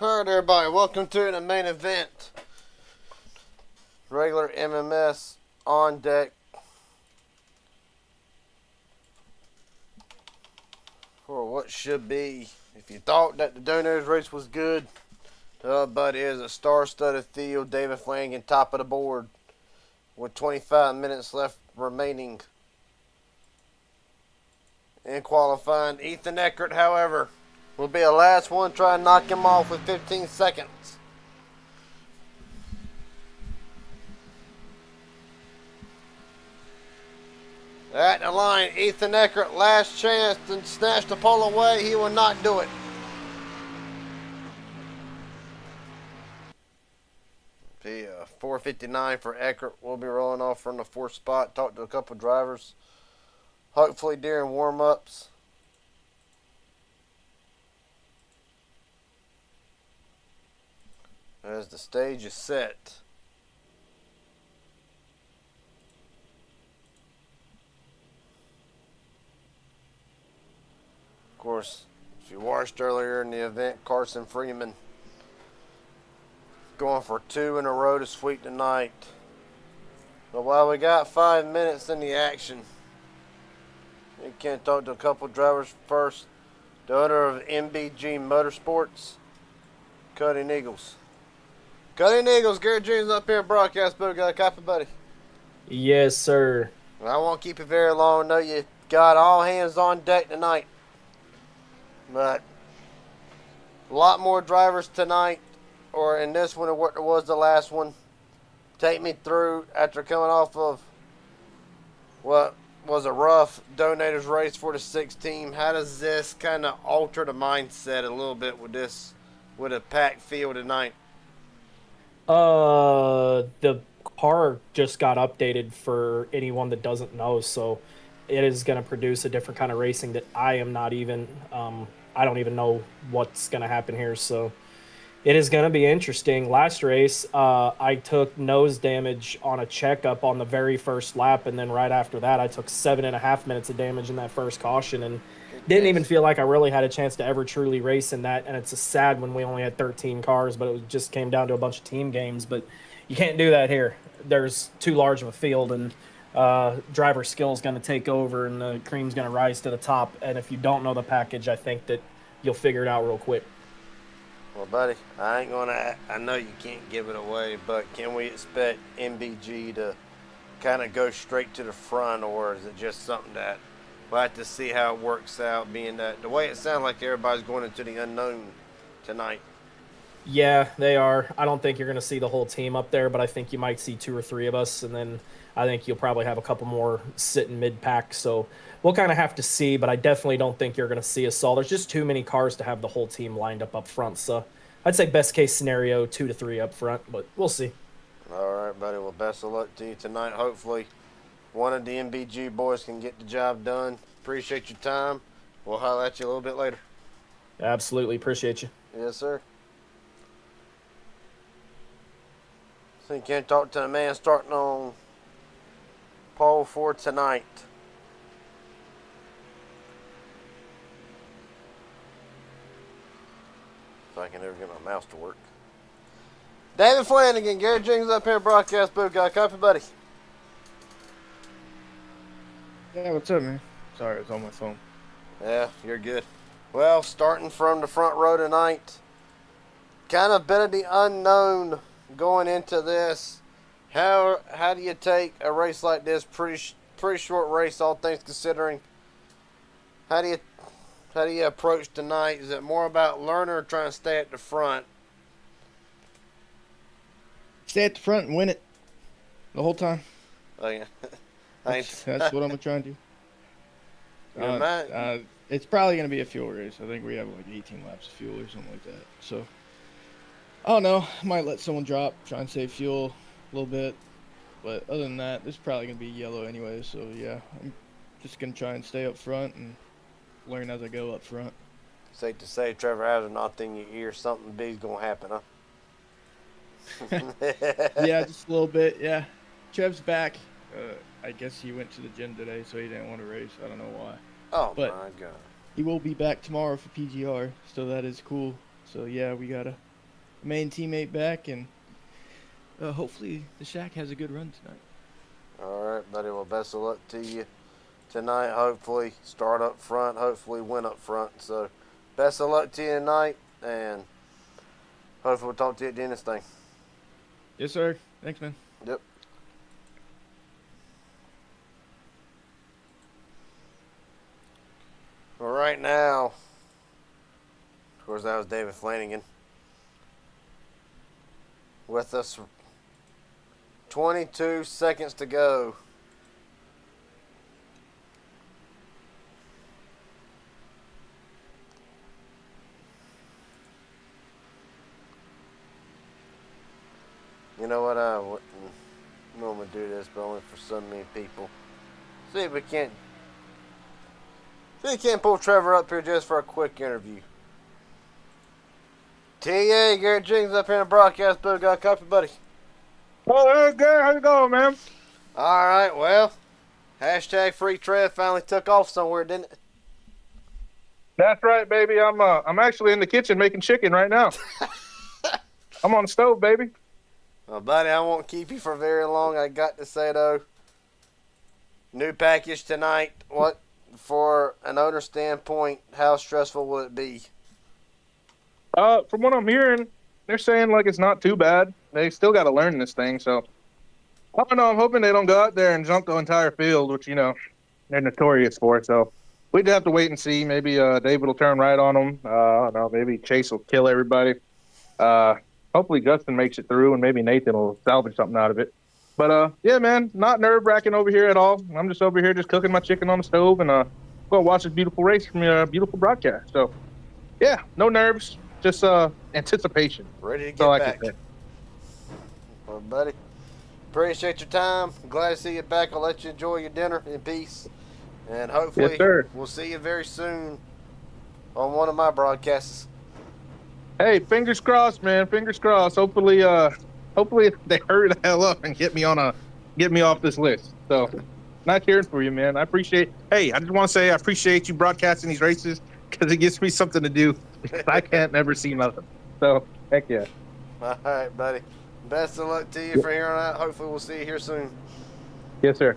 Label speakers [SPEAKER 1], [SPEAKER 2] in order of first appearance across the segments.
[SPEAKER 1] All right, everybody, welcome to the main event. Regular MMS on deck for what should be. If you thought that the Donors race was good, but it is a star-studded field. David Flanagan, top of the board, with 25 minutes left remaining in qualifying. Ethan Eckert, however, will be the last one trying to knock him off with 15 seconds. At the line, Ethan Eckert, last chance to snatch the pole away. He will not do it. Be 4:59 for Eckert. We'll be rolling off from the fourth spot. Talked to a couple drivers, hopefully during warm-ups. As the stage is set. Of course, if you watched earlier in the event, Carson Freeman going for two in a row to sweep tonight. But while we got 5 minutes in the action, we can talk to a couple drivers first. The owner of MBG Motorsports, Cutting Eagles. Cutting Eagles, Gary Jr.'s up here in broadcast booth. Got a copy, buddy?
[SPEAKER 2] Yes, sir.
[SPEAKER 1] I won't keep it very long. Know you got all hands on deck tonight. But a lot more drivers tonight, or in this one, what was the last one. Take me through after coming off of what was a rough donators race for the 6 team. How does this kind of alter the mindset a little bit with a packed field tonight?
[SPEAKER 2] The car just got updated for anyone that doesn't know, so it is going to produce a different kind of racing that I am not even, I don't even know what's going to happen here. So it is going to be interesting. Last race, I took nose damage on a checkup on the very first lap, and then right after that, I took 7.5 minutes of damage in that first caution, and didn't even feel like I really had a chance to ever truly race in that. And it's a sad when we only had 13 cars, but it just came down to a bunch of team games. But you can't do that here. There's too large of a field, and driver skill is going to take over, and the cream's going to rise to the top. And if you don't know the package, I think that you'll figure it out real quick.
[SPEAKER 1] Well, buddy, I know you can't give it away, but can we expect MBG to kind of go straight to the front, or is it just something that we'll have to see how it works out, being that the way it sounds like everybody's going into the unknown tonight?
[SPEAKER 2] Yeah, they are. I don't think you're going to see the whole team up there, but I think you might see 2 or 3 of us, and then I think you'll probably have a couple more sitting mid-pack. So we'll kind of have to see, but I definitely don't think you're going to see us all. There's just too many cars to have the whole team lined up front. So I'd say best case scenario, 2 to 3 up front, but we'll see.
[SPEAKER 1] All right, buddy. Well, best of luck to you tonight. Hopefully, one of the MBG boys can get the job done. Appreciate your time. We'll holler at you a little bit later.
[SPEAKER 2] Absolutely. Appreciate you.
[SPEAKER 1] Yes, sir. So you can't talk to the man starting on pole for tonight. If I can ever get my mouse to work. David Flanagan, Gary Jenkins up here in broadcast booth. Got a copy, buddy?
[SPEAKER 3] Yeah, what's up, man? Sorry, I was on my phone.
[SPEAKER 1] Yeah, you're good. Well, starting from the front row tonight, kind of been of the unknown going into this. How do you take a race like this? Pretty short race, all things considering. How do you approach tonight? Is it more about learning or trying to stay at the front?
[SPEAKER 3] Stay at the front and win it the whole time.
[SPEAKER 1] Oh yeah,
[SPEAKER 3] That's what I'm gonna try and do.
[SPEAKER 1] You're
[SPEAKER 3] It's probably gonna be a fuel race. I think we have like 18 laps of fuel or something like that. So I don't know. Might let someone drop, try and save fuel a little bit. But other than that, this is probably gonna be yellow anyway. So yeah, I'm just gonna try and stay up front and learn as I go up front.
[SPEAKER 1] Safe to say, Trevor Hauser knocked in your ear. Something big's gonna happen, huh?
[SPEAKER 3] Yeah, just a little bit. Yeah, Trev's back. I guess he went to the gym today, so he didn't want to race. I don't know why.
[SPEAKER 1] Oh
[SPEAKER 3] But
[SPEAKER 1] my God.
[SPEAKER 3] he will be back tomorrow for PGR, so that is cool. So yeah, we gotta main teammate back, and hopefully the Shack has a good run tonight.
[SPEAKER 1] All right, buddy. Well, best of luck to you tonight. Hopefully, start up front. Hopefully, win up front. So, best of luck to you tonight, and hopefully, we'll talk to you at the end of this thing.
[SPEAKER 3] Yes, sir. Thanks, man.
[SPEAKER 1] Yep. Well, right now, of course, that was David Flanagan. With us, 22 seconds to go. You know what? I wouldn't normally do this, but only for so many people. See if we can't pull Trevor up here just for a quick interview. TA, Garrett Jenkins up here in the broadcast booth. Got a copy, buddy?
[SPEAKER 4] Oh, hey, Garrett, how you going, man?
[SPEAKER 1] All right, well, hashtag free Trev finally took off somewhere, didn't it?
[SPEAKER 4] That's right, baby. I'm actually in the kitchen making chicken right now. I'm on the stove, baby.
[SPEAKER 1] Well, buddy, I won't keep you for very long. I got to say, though, new package tonight. What, for an owner standpoint, how stressful will it be?
[SPEAKER 4] From what I'm hearing, they're saying like it's not too bad. They still got to learn this thing, so I don't know. I'm hoping they don't go out there and junk the entire field, which they're notorious for. So we'd have to wait and see. Maybe David will turn right on them. I don't know. Maybe Chase will kill everybody. Hopefully Justin makes it through, and maybe Nathan will salvage something out of it. But yeah, man, not nerve-wracking over here at all. I'm just over here just cooking my chicken on the stove and go watch this beautiful race from your beautiful broadcast. So yeah, no nerves, just anticipation.
[SPEAKER 1] Ready to get
[SPEAKER 4] That's all I
[SPEAKER 1] back.
[SPEAKER 4] can say.
[SPEAKER 1] Well, buddy, appreciate your time. Glad to see you back. I'll let you enjoy your dinner in peace. And hopefully
[SPEAKER 4] Yes, sir.
[SPEAKER 1] we'll see you very soon on one of my broadcasts.
[SPEAKER 4] Hey, fingers crossed, man. Fingers crossed. Hopefully they hurry the hell up and get me off this list. So, nice hearing from you, man. I appreciate. Hey, I just want to say I appreciate you broadcasting these races because it gives me something to do. I can't never see nothing. So, heck yeah.
[SPEAKER 1] All right, buddy. Best of luck to you for here on out. Hopefully we'll see you here soon.
[SPEAKER 4] Yes, sir.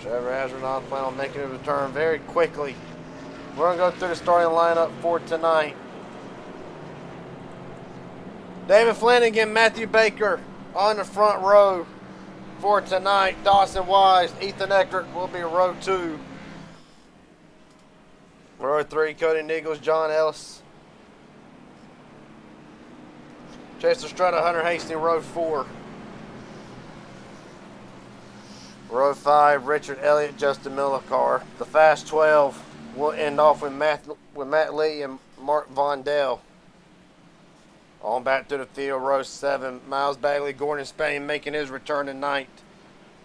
[SPEAKER 1] Trevor Hazard plan on making a return very quickly. We're going to go through the starting lineup for tonight. David Flanagan, Matthew Baker on the front row for tonight. Dawson Wise, Ethan Eckert will be row 2. Row 3, Cody Nichols, John Ellis. Chaser Strutta, Hunter Hastings, row 4. Row 5, Richard Elliott, Justin Millicar. The Fast 12 will end off with Matt Lee and Mark Vondell. On back to the field, row 7, Miles Bagley, Gordon Spain making his return tonight.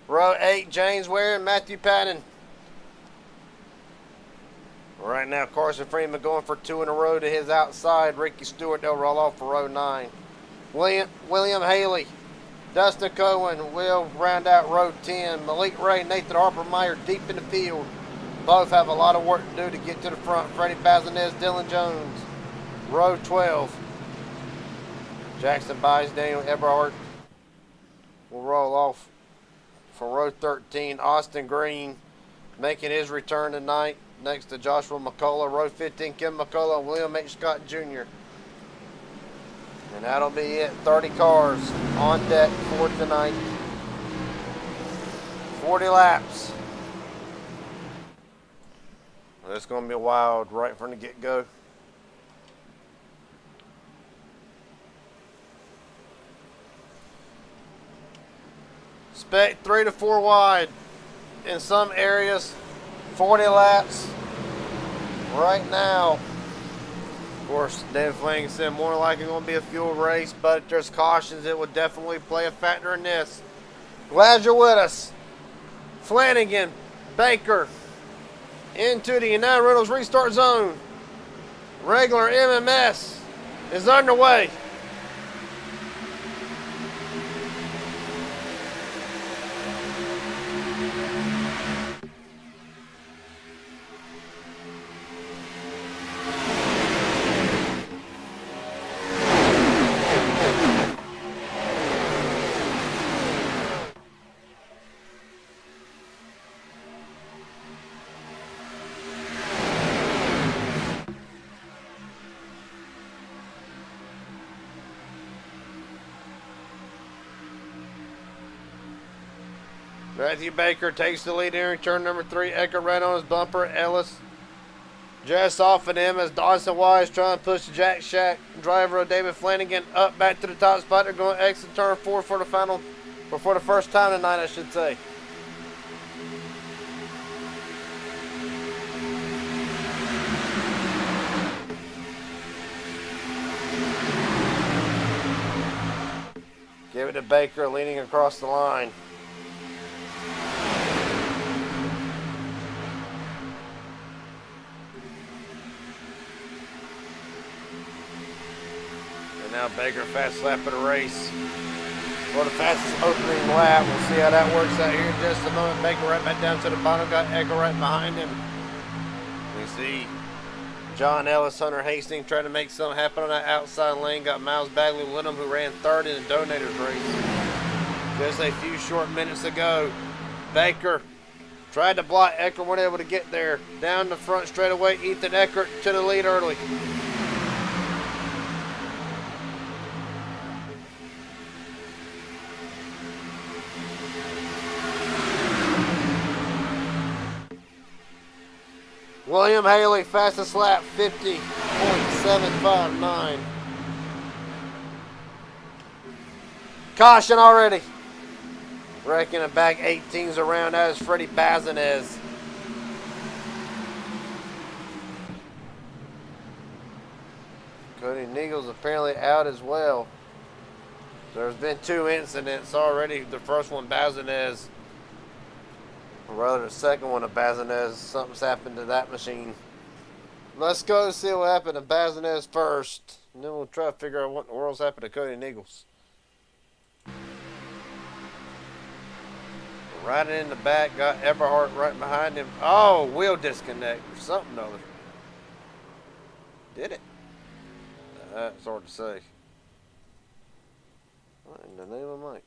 [SPEAKER 1] Row 8, James Ware and Matthew Patton. Right now, Carson Freeman going for 2 in a row to his outside. Ricky Stewart, they'll roll off for row 9. William Haley, Dustin Cohen will round out row 10. Malik Ray, Nathan Harper Meyer deep in the field. Both have a lot of work to do to get to the front. Freddie Bazinez, Dylan Jones. Row 12. Jackson Byes, Daniel Eberhardt will roll off for row 13. Austin Green making his return tonight next to Joshua McCullough. Row 15, Kim McCullough and William H. Scott Jr. And that'll be it. 30 cars on deck for tonight. 40 laps. Well, it's going to be wild right from the get-go. Expect 3 to 4 wide in some areas. 40 laps right now. Of course, David Flanagan said more likely going to be a fuel race, but if there's cautions, it will definitely play a factor in this. Glad you're with us. Flanagan, Baker, into the United Rentals restart zone. Regular MMS is underway. Matthew Baker takes the lead here in turn number 3. Eckert right on his bumper. Ellis just off of him as Dawson Wise trying to push the Jack Shack driver David Flanagan up back to the top spot. They're going to exit turn 4 for the final, or for the first time tonight, I should say. Give it to Baker, leaning across the line. And now Baker fast lap of the race. For the fastest opening lap. We'll see how that works out here in just a moment. Baker right back down to the bottom. Got Echo right behind him. We see John Ellis, Hunter Hastings trying to make something happen on that outside lane. Got Miles Bagley with him, who ran third in the Donators race just a few short minutes ago. Baker tried to block Eckert, weren't able to get there. Down the front straightaway, Ethan Eckert to the lead early. William Haley, fastest lap, 50.759. Caution already. Wrecking the back 18s around. That is Freddie Bazinez. Cody Neagle's apparently out as well. There's been 2 incidents already. The first one, Bazinez. Or rather, the second one of Bazinez. Something's happened to that machine. Let's go see what happened to Bazinez first. And then we'll try to figure out what in the world's happened to Cody Neagles. Riding in the back, got Eberhardt right behind him. Oh, wheel disconnect or something other. Did it? That's hard to say. What in the name of Mike?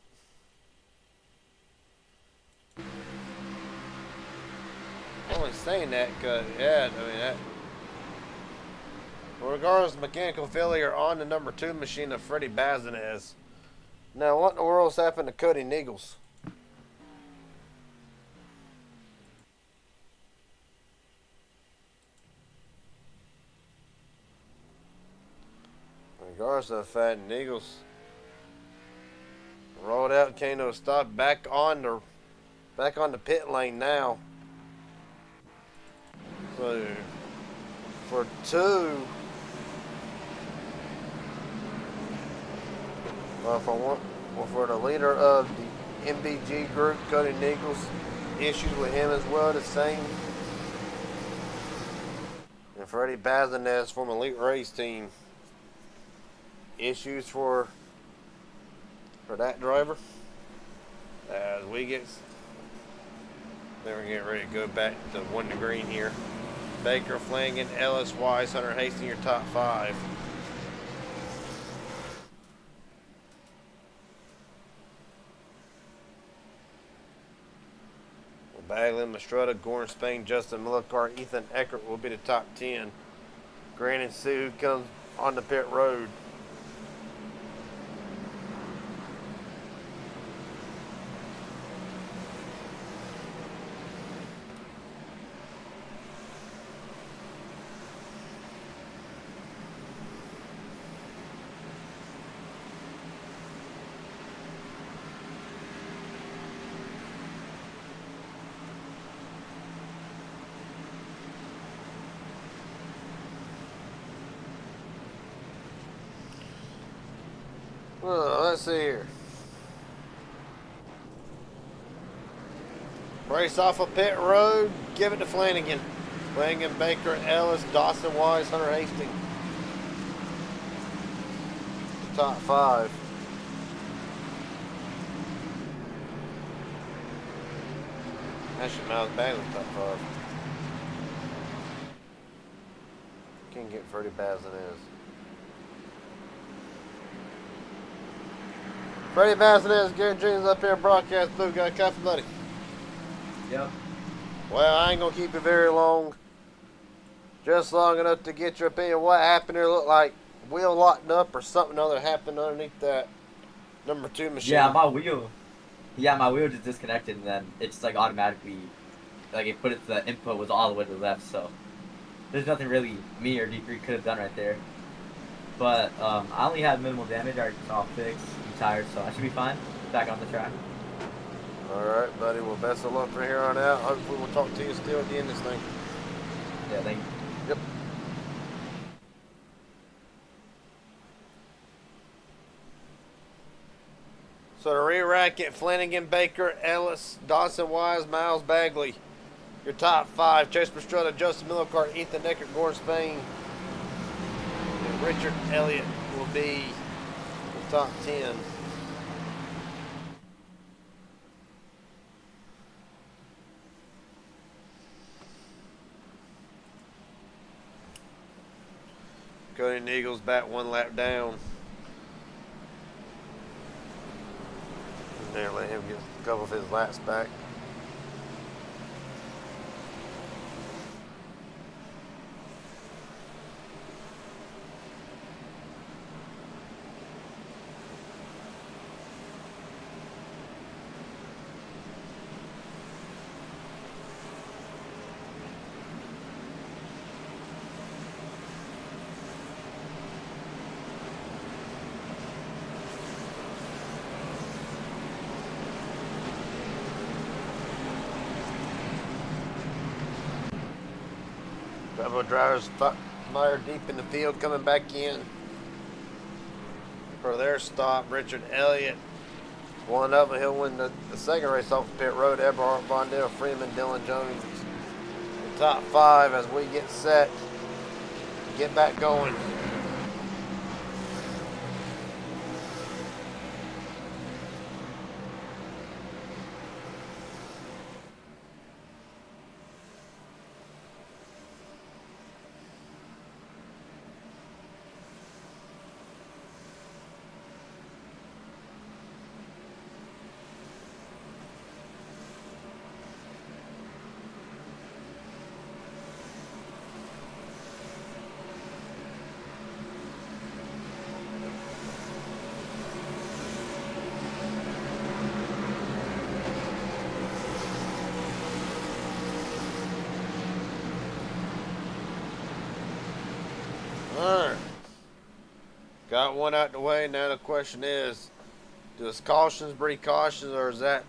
[SPEAKER 1] I'm only saying that because, yeah, I mean, that. Well, regardless of mechanical failure on the number 2 machine of Freddie Bazinez. Now, what in the world's happened to Cody Neagles? Regardless of the fact, Neagles rolled out, came to a stop, back on the pit lane now. So for 2, for the leader of the MBG group, Cody Neagles, issues with him as well, the same. And Freddie Bazinez from Elite Race Team. Issues for that driver as we get then we're getting ready to go back to 1 to green here. Baker, Flanagan, Ellis, Wise, Hunter Hastings, your top 5. Bagley, Mastretta, Gordon Spain, Justin Millicart, Ethan Eckert will be the top 10. Grant Sue comes on the pit road. Let's see here. Race off of pit road. Give it to Flanagan. Flanagan, Baker, Ellis, Dawson, Wise, Hunter Hastings. Top 5. Actually, Miles Bagley top 5. Can't get Freddie Bazinez. Freddie Bazinez, Gary Jenkins up here, broadcast booth. Got a coffee, buddy?
[SPEAKER 5] Yep.
[SPEAKER 1] Well, I ain't gonna keep you very long. Just long enough to get your opinion. What happened here? Looked like wheel locked up or something other happened underneath that number 2 machine.
[SPEAKER 5] Yeah, my wheel. Yeah, my wheel just disconnected, and then it just like automatically, like it put it, the input was all the way to the left. So there's nothing really me or D3 could have done right there. But I only had minimal damage. I already saw fix. I'm tired, so I should be fine. Back on the track.
[SPEAKER 1] All right, buddy. Well, best of luck from here on out. Hopefully, we'll talk to you still at the end of this thing.
[SPEAKER 5] Yeah, thank you.
[SPEAKER 1] Yep. So the rear racket: Flanagan, Baker, Ellis, Dawson Wise, Miles Bagley. Your top 5: Chase Pastrana, Justin Millicart, Ethan Eckert, Gordon Spain, and Richard Elliott will be the top 10. Cody Eagles back 1 lap down. There, let him get a couple of his laps back. Couple of drivers mired deep in the field coming back in for their stop. Richard Elliott, one of them, he'll win the second race off the pit road. Eberhard, Vondell, Freeman, Dylan Jones. The top 5 as we get set to get back going. Alright. Got one out the way. Now the question is, does cautions breed cautions, or is that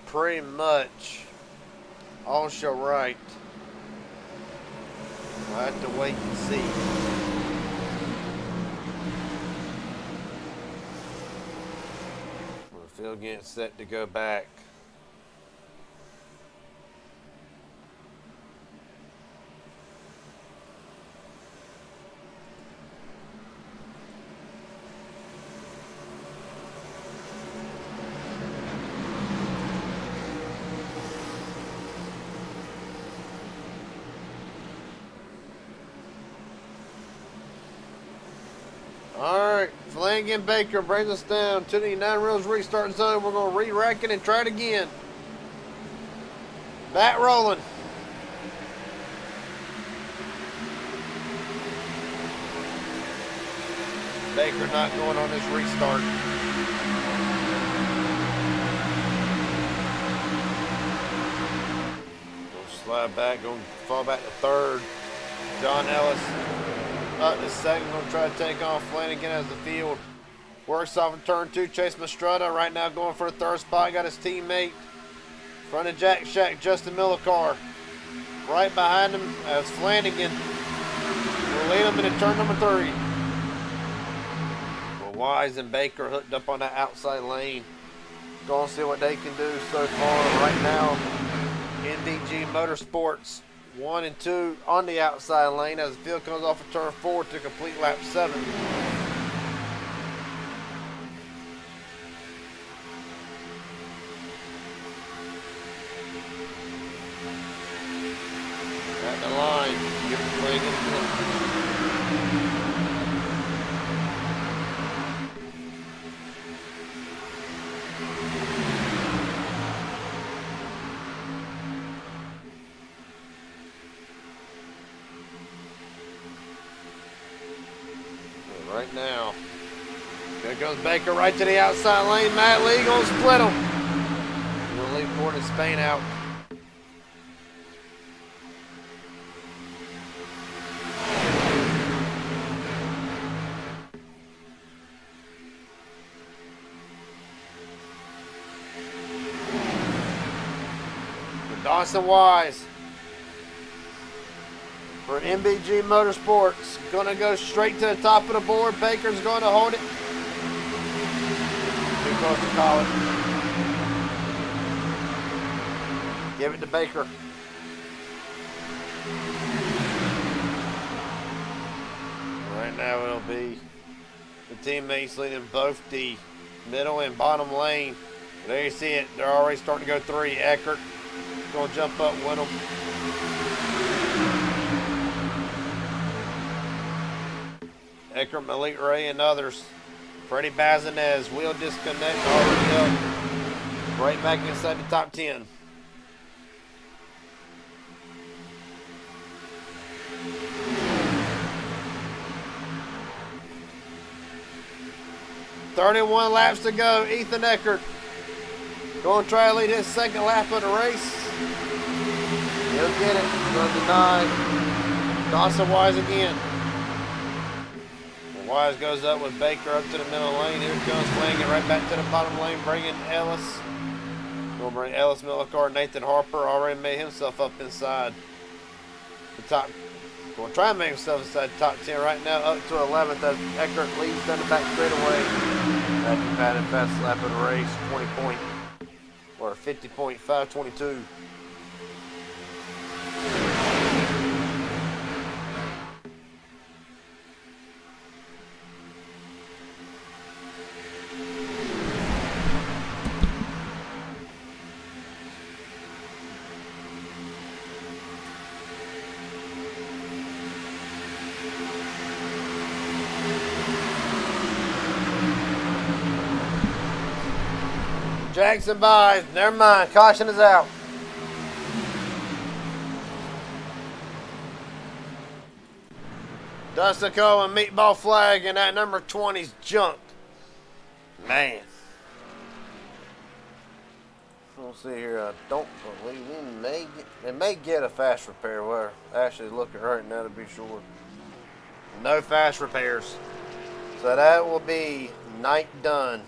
[SPEAKER 1] pretty much all show right? We'll have to wait and see. The field getting set to go back. Alright, Flanagan Baker brings us down to the 9 rails restart zone. We're going to re-rack it and try it again. Back rolling. Baker not going on this restart. Going to slide back, going to fall back to third. John Ellis up to second, going to try to take off Flanagan as the field works off in turn 2. Chase Mastretta right now going for the third spot. Got his teammate, front of Jack Shack, Justin Millicar. Right behind him as Flanagan will lead him into turn number 3. Well, Wise and Baker hooked up on that outside lane. Going to see what they can do so far. Right now, NDG Motorsports 1 and 2 on the outside lane as the field comes off of turn 4 to complete lap 7. At the line, give it Flanagan. Right now, There goes Baker right to the outside lane. Matt Lee gonna split him. We'll leave Gordon Spain out. Dawson Wise for MBG Motorsports. Gonna go straight to the top of the board. Baker's gonna hold it. Too close to call it. Give it to Baker. Right now it'll be the teammates leading both the middle and bottom lane. There you see it. They're already starting to go 3. Eckert gonna jump up with them. Eckert, Malik Ray, and others. Freddie Bazinez, wheel disconnect already up. Right back inside the top 10. "31 laps to go. Ethan Eckert going to try to lead his second lap of the race. He'll get it. Going to deny. Dawson Wise again. Wise goes up with Baker up to the middle lane. Here comes Langan right back to the bottom lane, bringing Ellis. We'll bring Ellis, Millicar, Nathan Harper already made himself up inside the top. We'll try and make himself inside the top 10 right now, up to 11th as Eckert leads down the back straightaway. After padded fast lap of the race, 50.522. Jackson buys. Never mind. Caution is out. Dustin Cohen, meatball flag, and that number 20's junked. Man. We'll see here. I don't believe they may get a fast repair. We're actually looking right now to be sure. No fast repairs. So that will be night done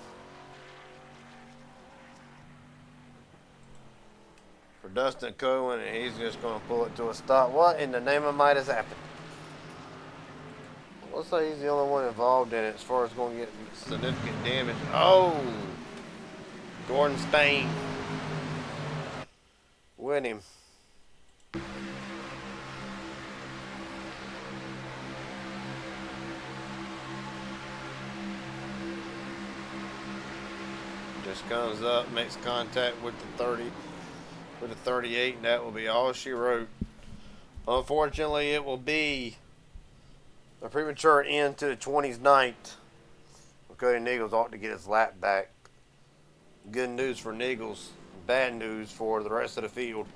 [SPEAKER 1] for Dustin Cohen, and he's just going to pull it to a stop. What in the name of might has happened? Let's say he's the only one involved in it as far as going to get significant damage. Oh! Gordon Spain. Win him. Just comes up, makes contact with the 30, with the 38, and that will be all she wrote. Unfortunately, it will be a premature end to the 20's night. Cody Nichols ought to get his lap back. Good news for Nichols, bad news for the rest of the field.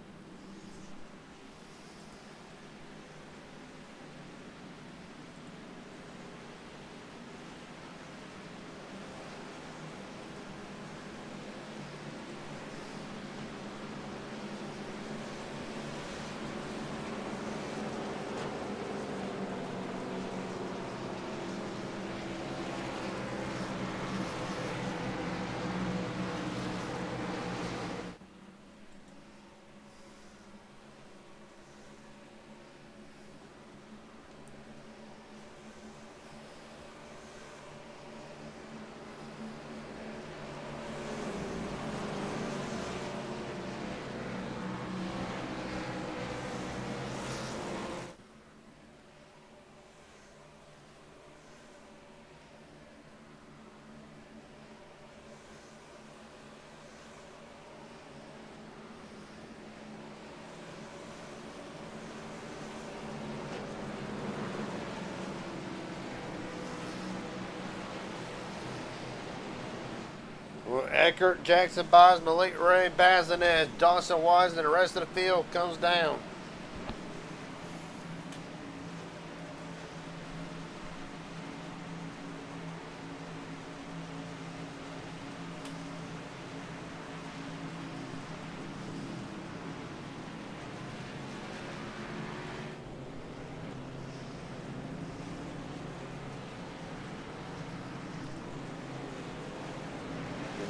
[SPEAKER 1] Eckert, Jackson buys, Malik Ray, Bazinez, Dawson Wise, and the rest of the field comes down.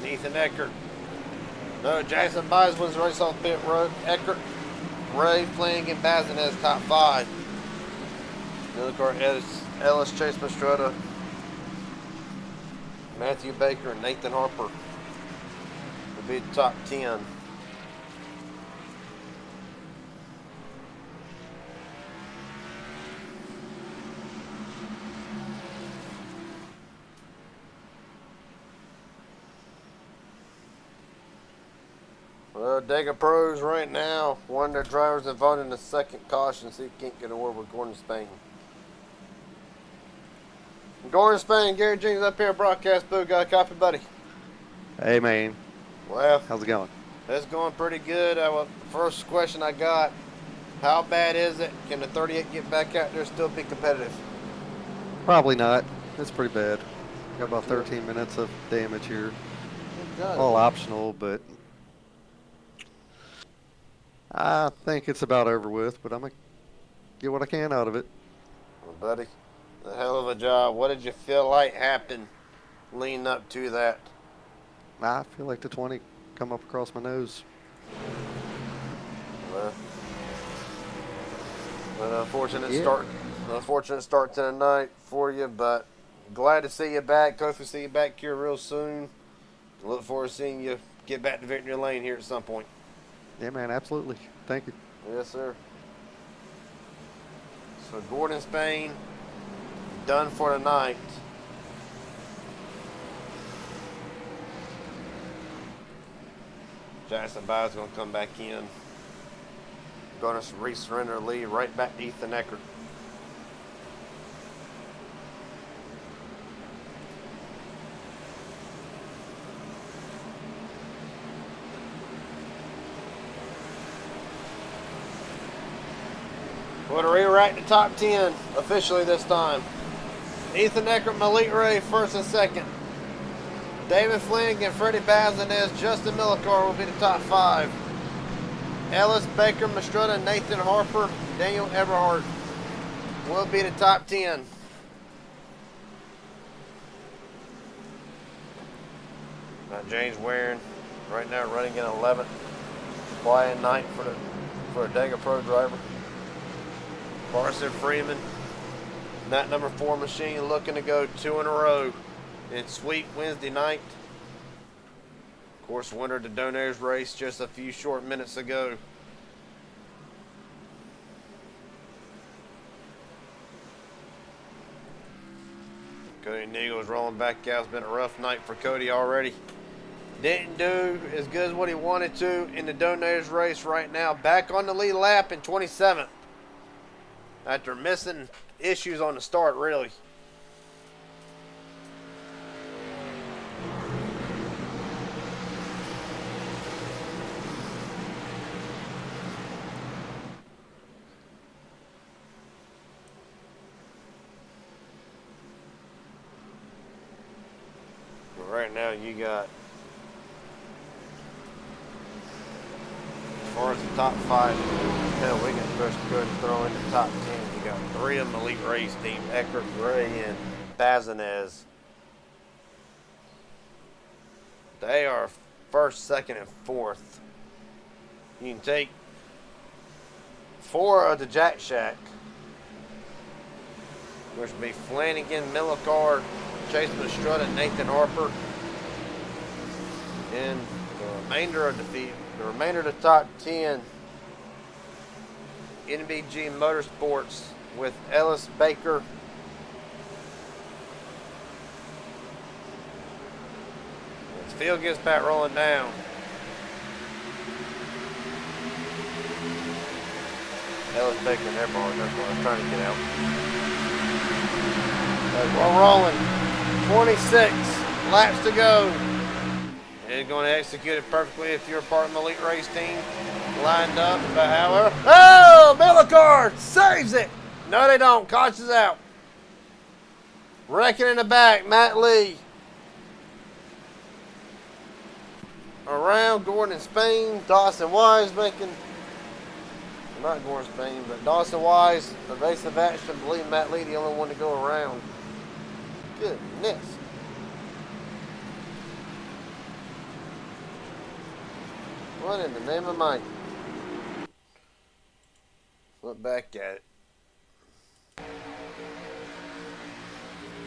[SPEAKER 1] Ethan Eckert. No, Jackson Byes wins the race off pit road. Eckert, Ray, Flanagan, Bazinez top 5. Another car, Ellis, Chase Mastretta, Matthew Baker, and Nathan Harper will be the top 10. Well, Dega Pros right now, one of their drivers involved in the second caution, so he can't get an award with Gordon Spain. Gordon Spain, Gary Jenkins up here, broadcast booth. Got a copy, buddy?
[SPEAKER 6] Hey, man.
[SPEAKER 1] Well,
[SPEAKER 6] How's it going?
[SPEAKER 1] it's going pretty good. First question I got, how bad is it? Can the 38 get back out there and still be competitive?
[SPEAKER 6] Probably not. It's pretty bad. Got about 13 minutes of damage here. All optional, but I think it's about over with, but I'm going to get what I can out of it.
[SPEAKER 1] Well, buddy, a hell of a job. What did you feel like happened leading up to that?
[SPEAKER 6] I feel like the 20 come up across my nose.
[SPEAKER 1] Well, an unfortunate
[SPEAKER 6] Yeah.
[SPEAKER 1] start. Unfortunate start to the night for you, but glad to see you back. Hopefully see you back here real soon. Look forward to seeing you get back to victory lane here at some point.
[SPEAKER 6] Yeah, man, absolutely. Thank you.
[SPEAKER 1] Yes, sir. So Gordon Spain done for the night. Jackson Byes going to come back in. Going to re-surrender the lead right back to Ethan Eckert. We're going to rewrite the top 10 officially this time. Ethan Eckert, Malik Ray, first and second. David Flanagan, Freddie Bazinez, Justin Millicar will be the top 5. Ellis, Baker, Mastretta, Nathan Harper, Daniel Everhart will be the top 10. Now James Waring right now running in 11th. Quiet night for a Dega Pro driver. Carson Freeman, that number 4 machine, looking to go 2 in a row in sweet Wednesday night. Of course, winner of the Donairs race just a few short minutes ago. Cody Neagle's rolling back out. It's been a rough night for Cody already. Didn't do as good as what he wanted to in the Donairs race right now. Back on the lead lap in 27th. After missing issues on the start, really. Right now you got, as far as the top 5, hell, we can push good and throw in the top 10. You got 3 of them elite race team, Eckert, Gray, and Bazinez. They are first, second, and fourth. You can take 4 of the Jack Shack, which would be Flanagan, Millicar, Chase Mastretta, Nathan Harper, and the remainder of the top 10, NBG Motorsports with Ellis, Baker, as the field gets back rolling down. Ellis, Baker, and Everhart, that's what I was trying to get out. We're rolling. 26 laps to go. And going to execute it perfectly if you're a part of the elite race team. Lined up, but however. Oh, Millicar saves it. No, they don't. Caution's out. Wrecking in the back, Matt Lee. Around Gordon Spain, Dawson Wise making, not Gordon Spain, but Dawson Wise, evasive action. I believe Matt Lee the only one to go around. Goodness. What in the name of Mike? Look back at it.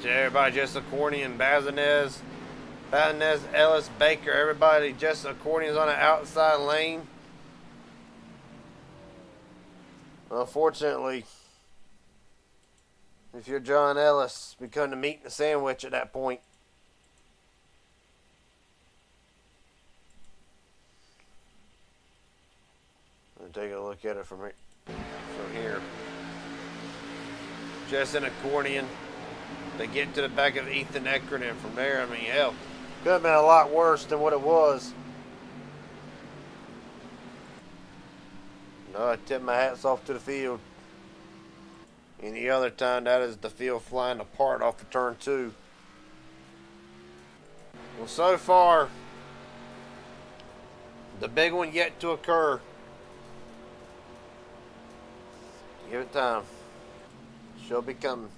[SPEAKER 1] So everybody, just accordion, Bazinez, Ellis, Baker, everybody just accordions on the outside lane. Unfortunately, if you're John Ellis, become the meat and the sandwich at that point. Take a look at it from here. Just an accordion. They get to the back of Ethan Eckert, and from there, I mean, hell, could have been a lot worse than what it was. No, I tip my hats off to the field. Any other time, that is the field flying apart off of turn 2. Well, so far, the big one yet to occur. Give it time. She'll be coming.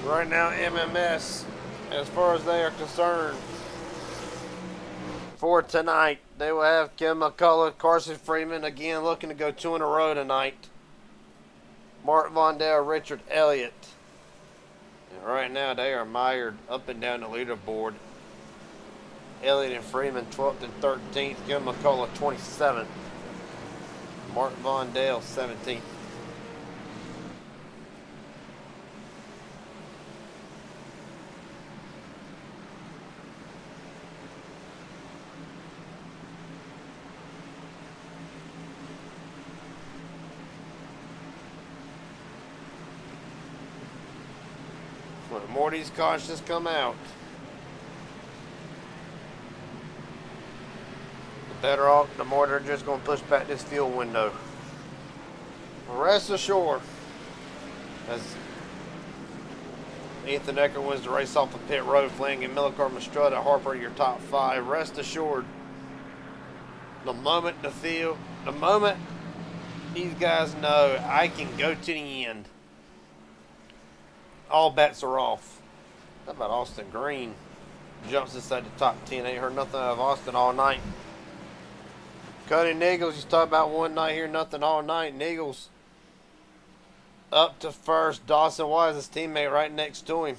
[SPEAKER 1] Right now, MMS, as far as they are concerned, for tonight, they will have Kim McCullough, Carson Freeman, again looking to go 2 in a row tonight. Mark Vondell, Richard Elliott. And right now, they are mired up and down the leaderboard. Elliott and Freeman, 12th and 13th. Kim McCullough, 27th. Mark Vondell, 17th. When more of these cautions come out, the better off, the more they're just going to push back this fuel window. Rest assured, as Ethan Eckert wins the race off of pit road, Flanagan, Millicar, Mastrutta, Harper, your top 5. Rest assured, the moment these guys know I can go to the end, all bets are off. How about Austin Green? Jumps inside the top 10. Ain't heard nothing of Austin all night. Cody Niggles, you talk about one night here, nothing all night. Niggles up to first. Dawson Wise, his teammate, right next to him.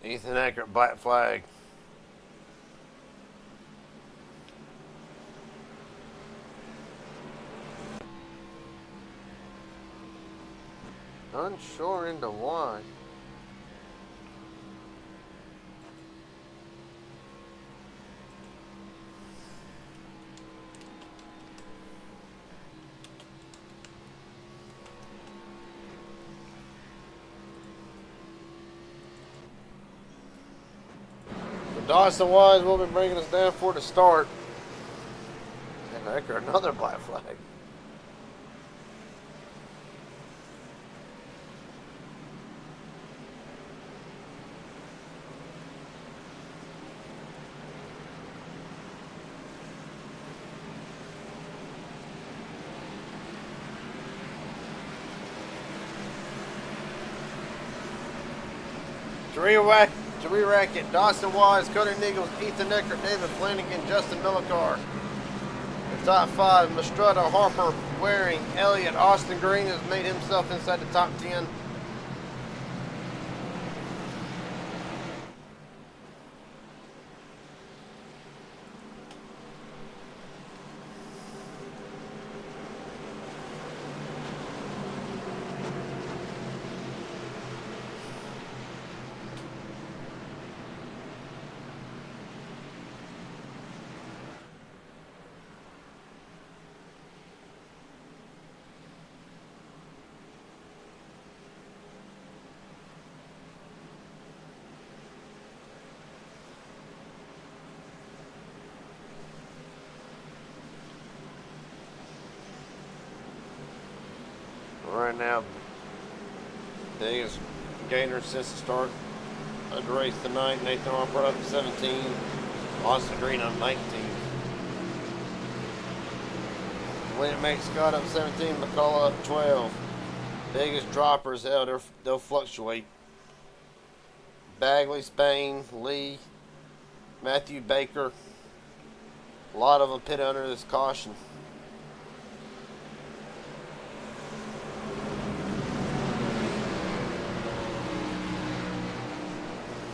[SPEAKER 1] Ethan Eckert, black flag. Unsure into why. Dawson Wise will be bringing us down for the start. And Eckert, another black flag. Three racket, Dawson Wise, Cody Niggles, Ethan Eckert, David Flanagan, Justin Millicar. The top 5, Mastrutta, Harper, Waring, Elliott, Austin Green has made himself inside the top 10. Right now, biggest gainer since the start of the race tonight. Nathan Harper up 17. Austin Green up 19. William Mate Scott up 17. McCullough up 12. Biggest droppers, hell, they'll fluctuate. Bagley, Spain, Lee, Matthew Baker. A lot of them pit under this caution.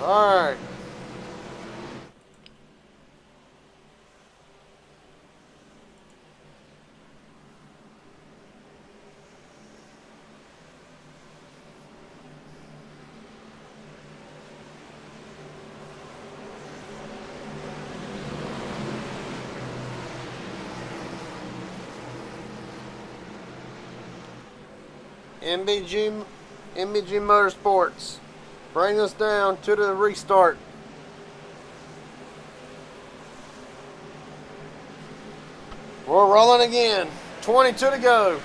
[SPEAKER 1] All right. MBG Motorsports, bring us down to the restart. We're rolling again. 22 to go.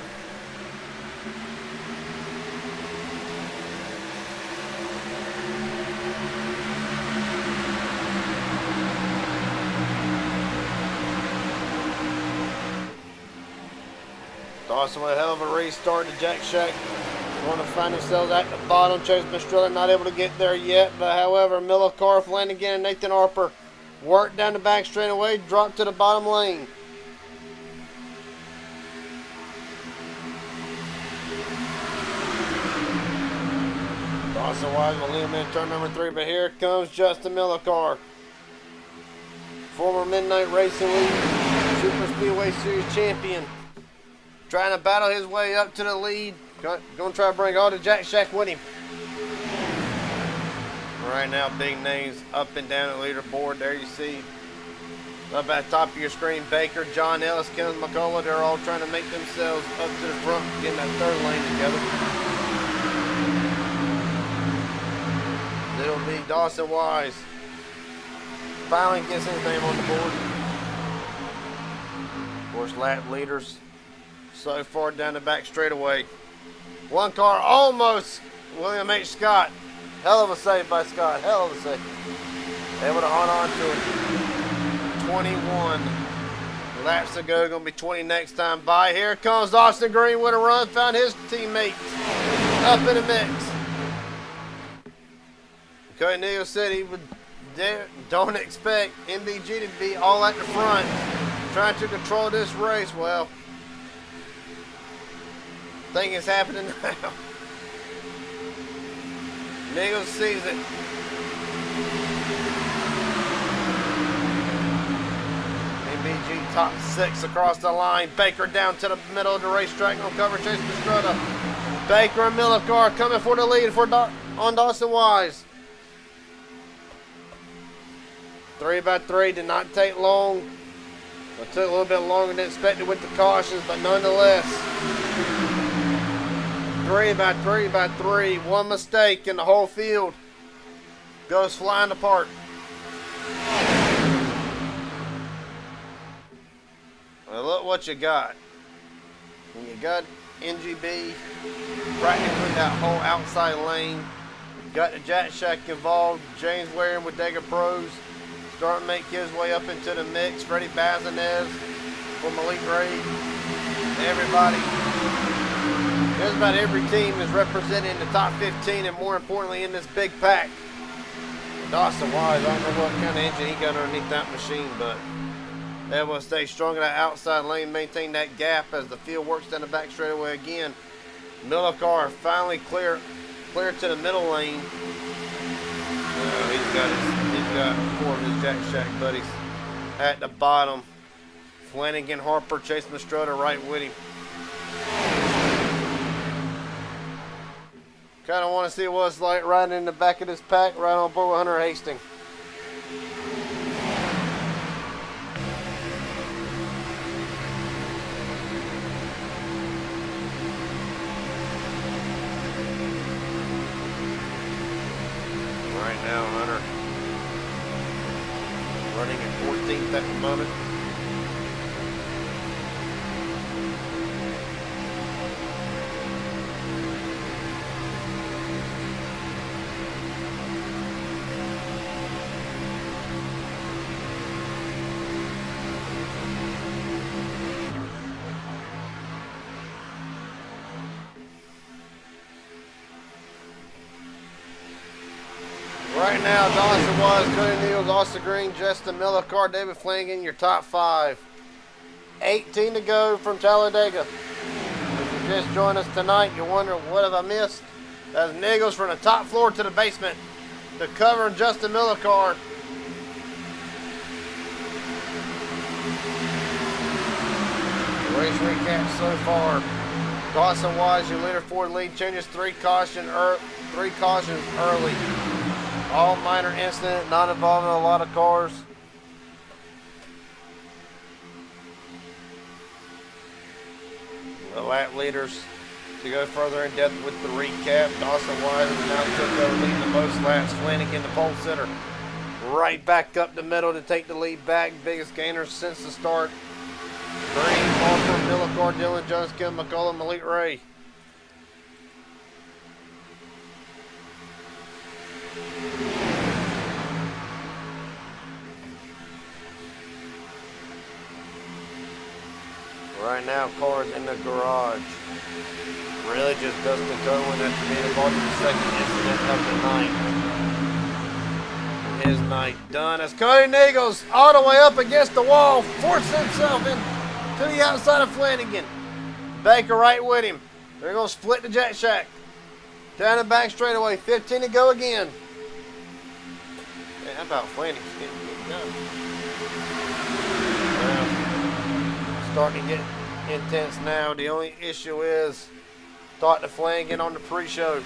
[SPEAKER 1] Dawson with a hell of a restart to Jack Shack. Want to find themselves at the bottom. Chase Mistrella not able to get there yet, but however, Miller Carr, Flanagan, and Nathan Harper worked down the back straightaway, dropped to the bottom lane. Dawson Wise will lead him in turn number 3, but here comes Justin Miller Carr, former Midnight Racing League Super Speedway Series champion, trying to battle his way up to the lead. Going to try to bring all the Jack Shack with him. Right now, big names up and down the leaderboard. There you see, up at the top of your screen, Baker, John Ellis, Kenneth McCullough. They're all trying to make themselves up to the front, getting that third lane together. It'll be Dawson Wise. Finally gets his name on the board. Of course, lap leaders so far down the back straightaway. One car almost, William H. Scott. Hell of a save by Scott. Hell of a save. Able to hold on to it. 21 laps to go. Going to be 20 next time by. Here comes Austin Green with a run. Found his teammate up in the mix. Okay, Neil said he would don't expect MBG to be all at the front trying to control this race. Well, I think it's happening now. Nichols sees it. MBG top 6 across the line. Baker down to the middle of the racetrack on cover. Chase Pastrana. Baker and Miller Carr coming for the lead on Dawson Wise. 3x3 did not take long. It took a little bit longer than expected with the cautions, but nonetheless. 3x3x3, one mistake and the whole field goes flying apart. Well, look what you got. You got NGB practically that whole outside lane. You got the Jack Shack involved. James Waring with Dega Pros starting to make his way up into the mix. Freddie Bazinez from Elite Raid. Everybody. Just about every team is represented in the top 15 and more importantly in this big pack. Dawson Wise, I don't know what kind of engine he got underneath that machine, but they will stay strong in that outside lane, maintain that gap as the field works down the back straightaway again. Miller Carr finally clear to the middle lane. He's got 4 of his Jack Shack buddies at the bottom. Flanagan, Harper, Chase Mastrota right with him. Kind of want to see what it's like riding in the back of this pack right on board with Hunter Hastings. Right now, Hunter running at 14th at the moment. Right now, Dawson Wise, Cody Neals, Austin Green, Justin Miller, Car, David Flanagan, your top 5. 18 to go from Talladega. If you just joined us tonight, you're wondering, what have I missed? That's Niggles from the top floor to the basement. The cover and Justin Miller car. Race recap so far. Dawson Wise, your leader, Ford lead, changes 3 cautions early. All minor incident, not involving a lot of cars. The lap leaders to go further in depth with the recap. Dawson Wise now took over leading the most laps. Flanagan, the pole sitter, right back up the middle to take the lead back. Biggest gainer since the start. Green, Walker, Miller, Car, Dylan Jones, Kim McCullough, Malik Ray. Right now, cars in the garage. Really just Dustin Cohen after being involved in the second incident of the night. His night done as Cody Niggles all the way up against the wall, forcing himself in to the outside of Flanagan. Baker right with him. They're going to split the Jack Shack. Down the back straightaway, 15 to go again. Man, how about Flanagan getting done? Starting to get intense now. The only issue is Dr. Flanagan on the pre-show.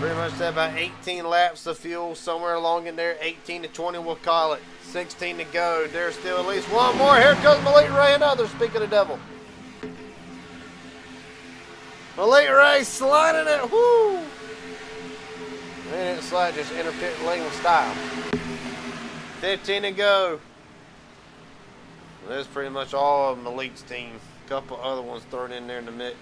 [SPEAKER 1] Pretty much said about 18 laps of fuel, somewhere along in there. 18 to 20, we'll call it. 16 to go. There's still at least one more. Here comes Malik Ray and others. Speak of the devil. Malik Ray sliding it. Woo! They didn't slide, just inter-pit lane style. 15 to go. That's pretty much all of Malik's team. A couple other ones thrown in there in the mix.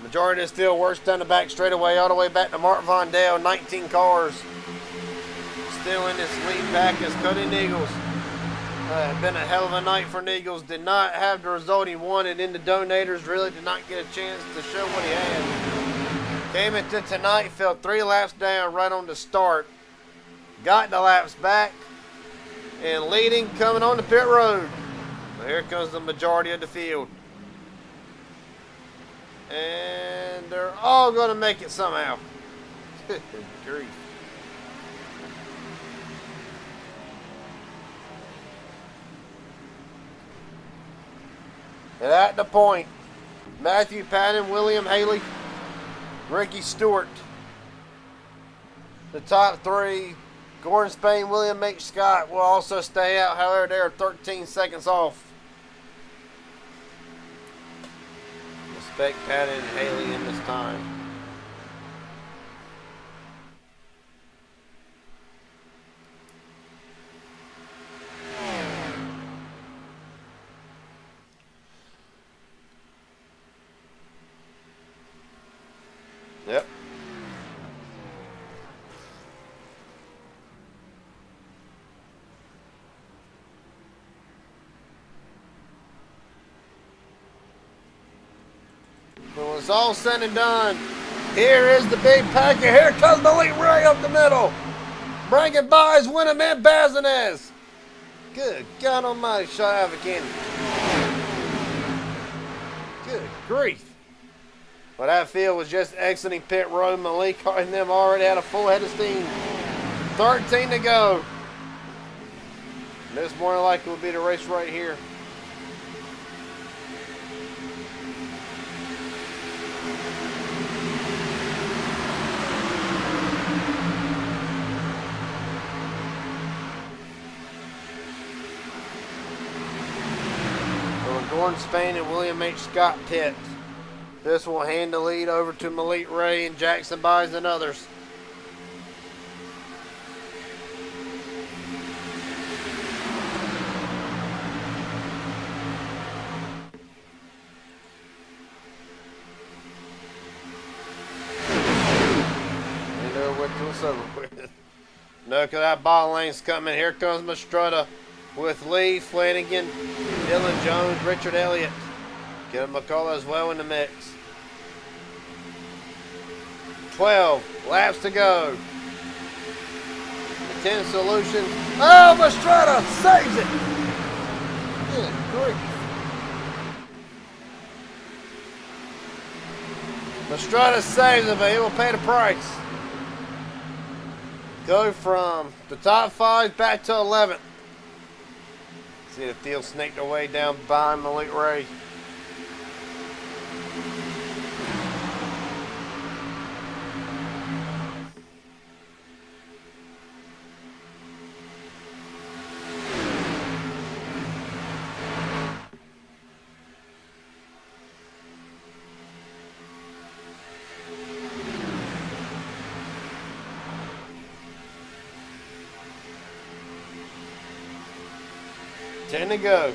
[SPEAKER 1] Majority still works down the back straightaway all the way back to Mark Von Dale. 19 cars still in this lead pack as Cody Niggles. Been a hell of a night for Niggles. Did not have the result he wanted in the donators. Really did not get a chance to show what he had. Came into tonight, fell 3 laps down right on the start. Got the laps back and leading coming on the pit road. So here comes the majority of the field. And they're all going to make it somehow. Good grief. And at the point, Matthew Patton, William Haley, Ricky Stewart. The top 3, Gordon Spain, William H. Scott will also stay out. However, they are 13 seconds off. Respect Patton and Haley in this time. Yep. When it's all said and done, here is the big packet. Here comes Malik Ray up the middle. Bringing by his Wyndham and Bazinez. Good God almighty, shot out of a candy. Good grief. But that field was just exiting pit road. Malik and them already had a full head of steam. 13 to go. This more than likely will be the race right here. Gordon Spain and William H. Scott pit. This will hand the lead over to Malik Ray and Jackson Byes and others. They know what to over with. No, because that ball lane's coming. Here comes Mastrutta. with Lee, Flanagan, Dylan Jones, Richard Elliott. Kevin McCullough as well in the mix. 12 laps to go. The 10 Solution. Oh, Mastrada saves it. Good grief. Mastrada saves it, but he will pay the price. Go from the top 5 back to 11th. See the field snake their way down behind Malik Ray. Ten to go.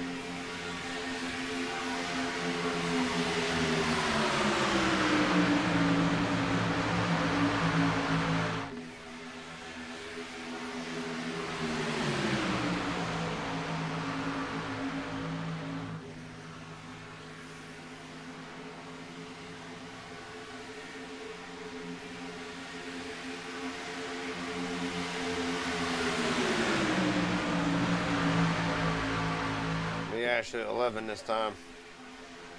[SPEAKER 1] Actually 11 this time.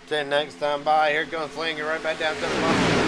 [SPEAKER 1] 10 next time by. Here comes Flanagan right back down to the bottom.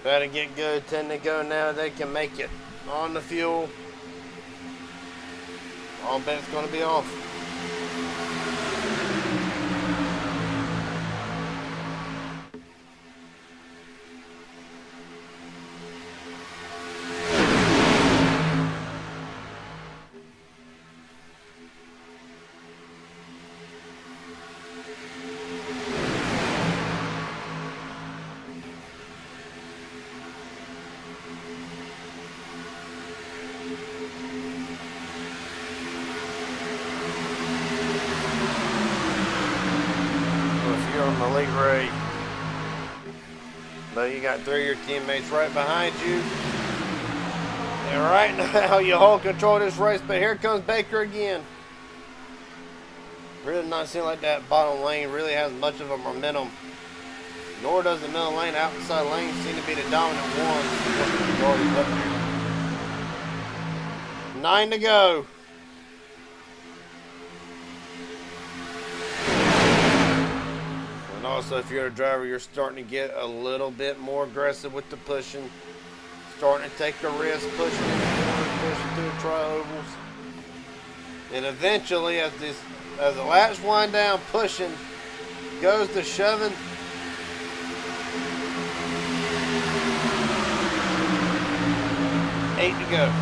[SPEAKER 1] Better get good. 10 to go now. They can make it on the fuel. All bet's going to be off. Malik Ray. But you got 3 of your teammates right behind you. And right now you hold control of this race, but here comes Baker again. Really not seem like that bottom lane really has much of a momentum. Nor does the middle lane. Outside lane seem to be the dominant one. 9 to go. And also, if you're a driver, you're starting to get a little bit more aggressive with the pushing. Starting to take a risk, pushing in the corners, pushing through the tri-ovals. And eventually, as the laps wind down, pushing goes to shoving. Eight to go.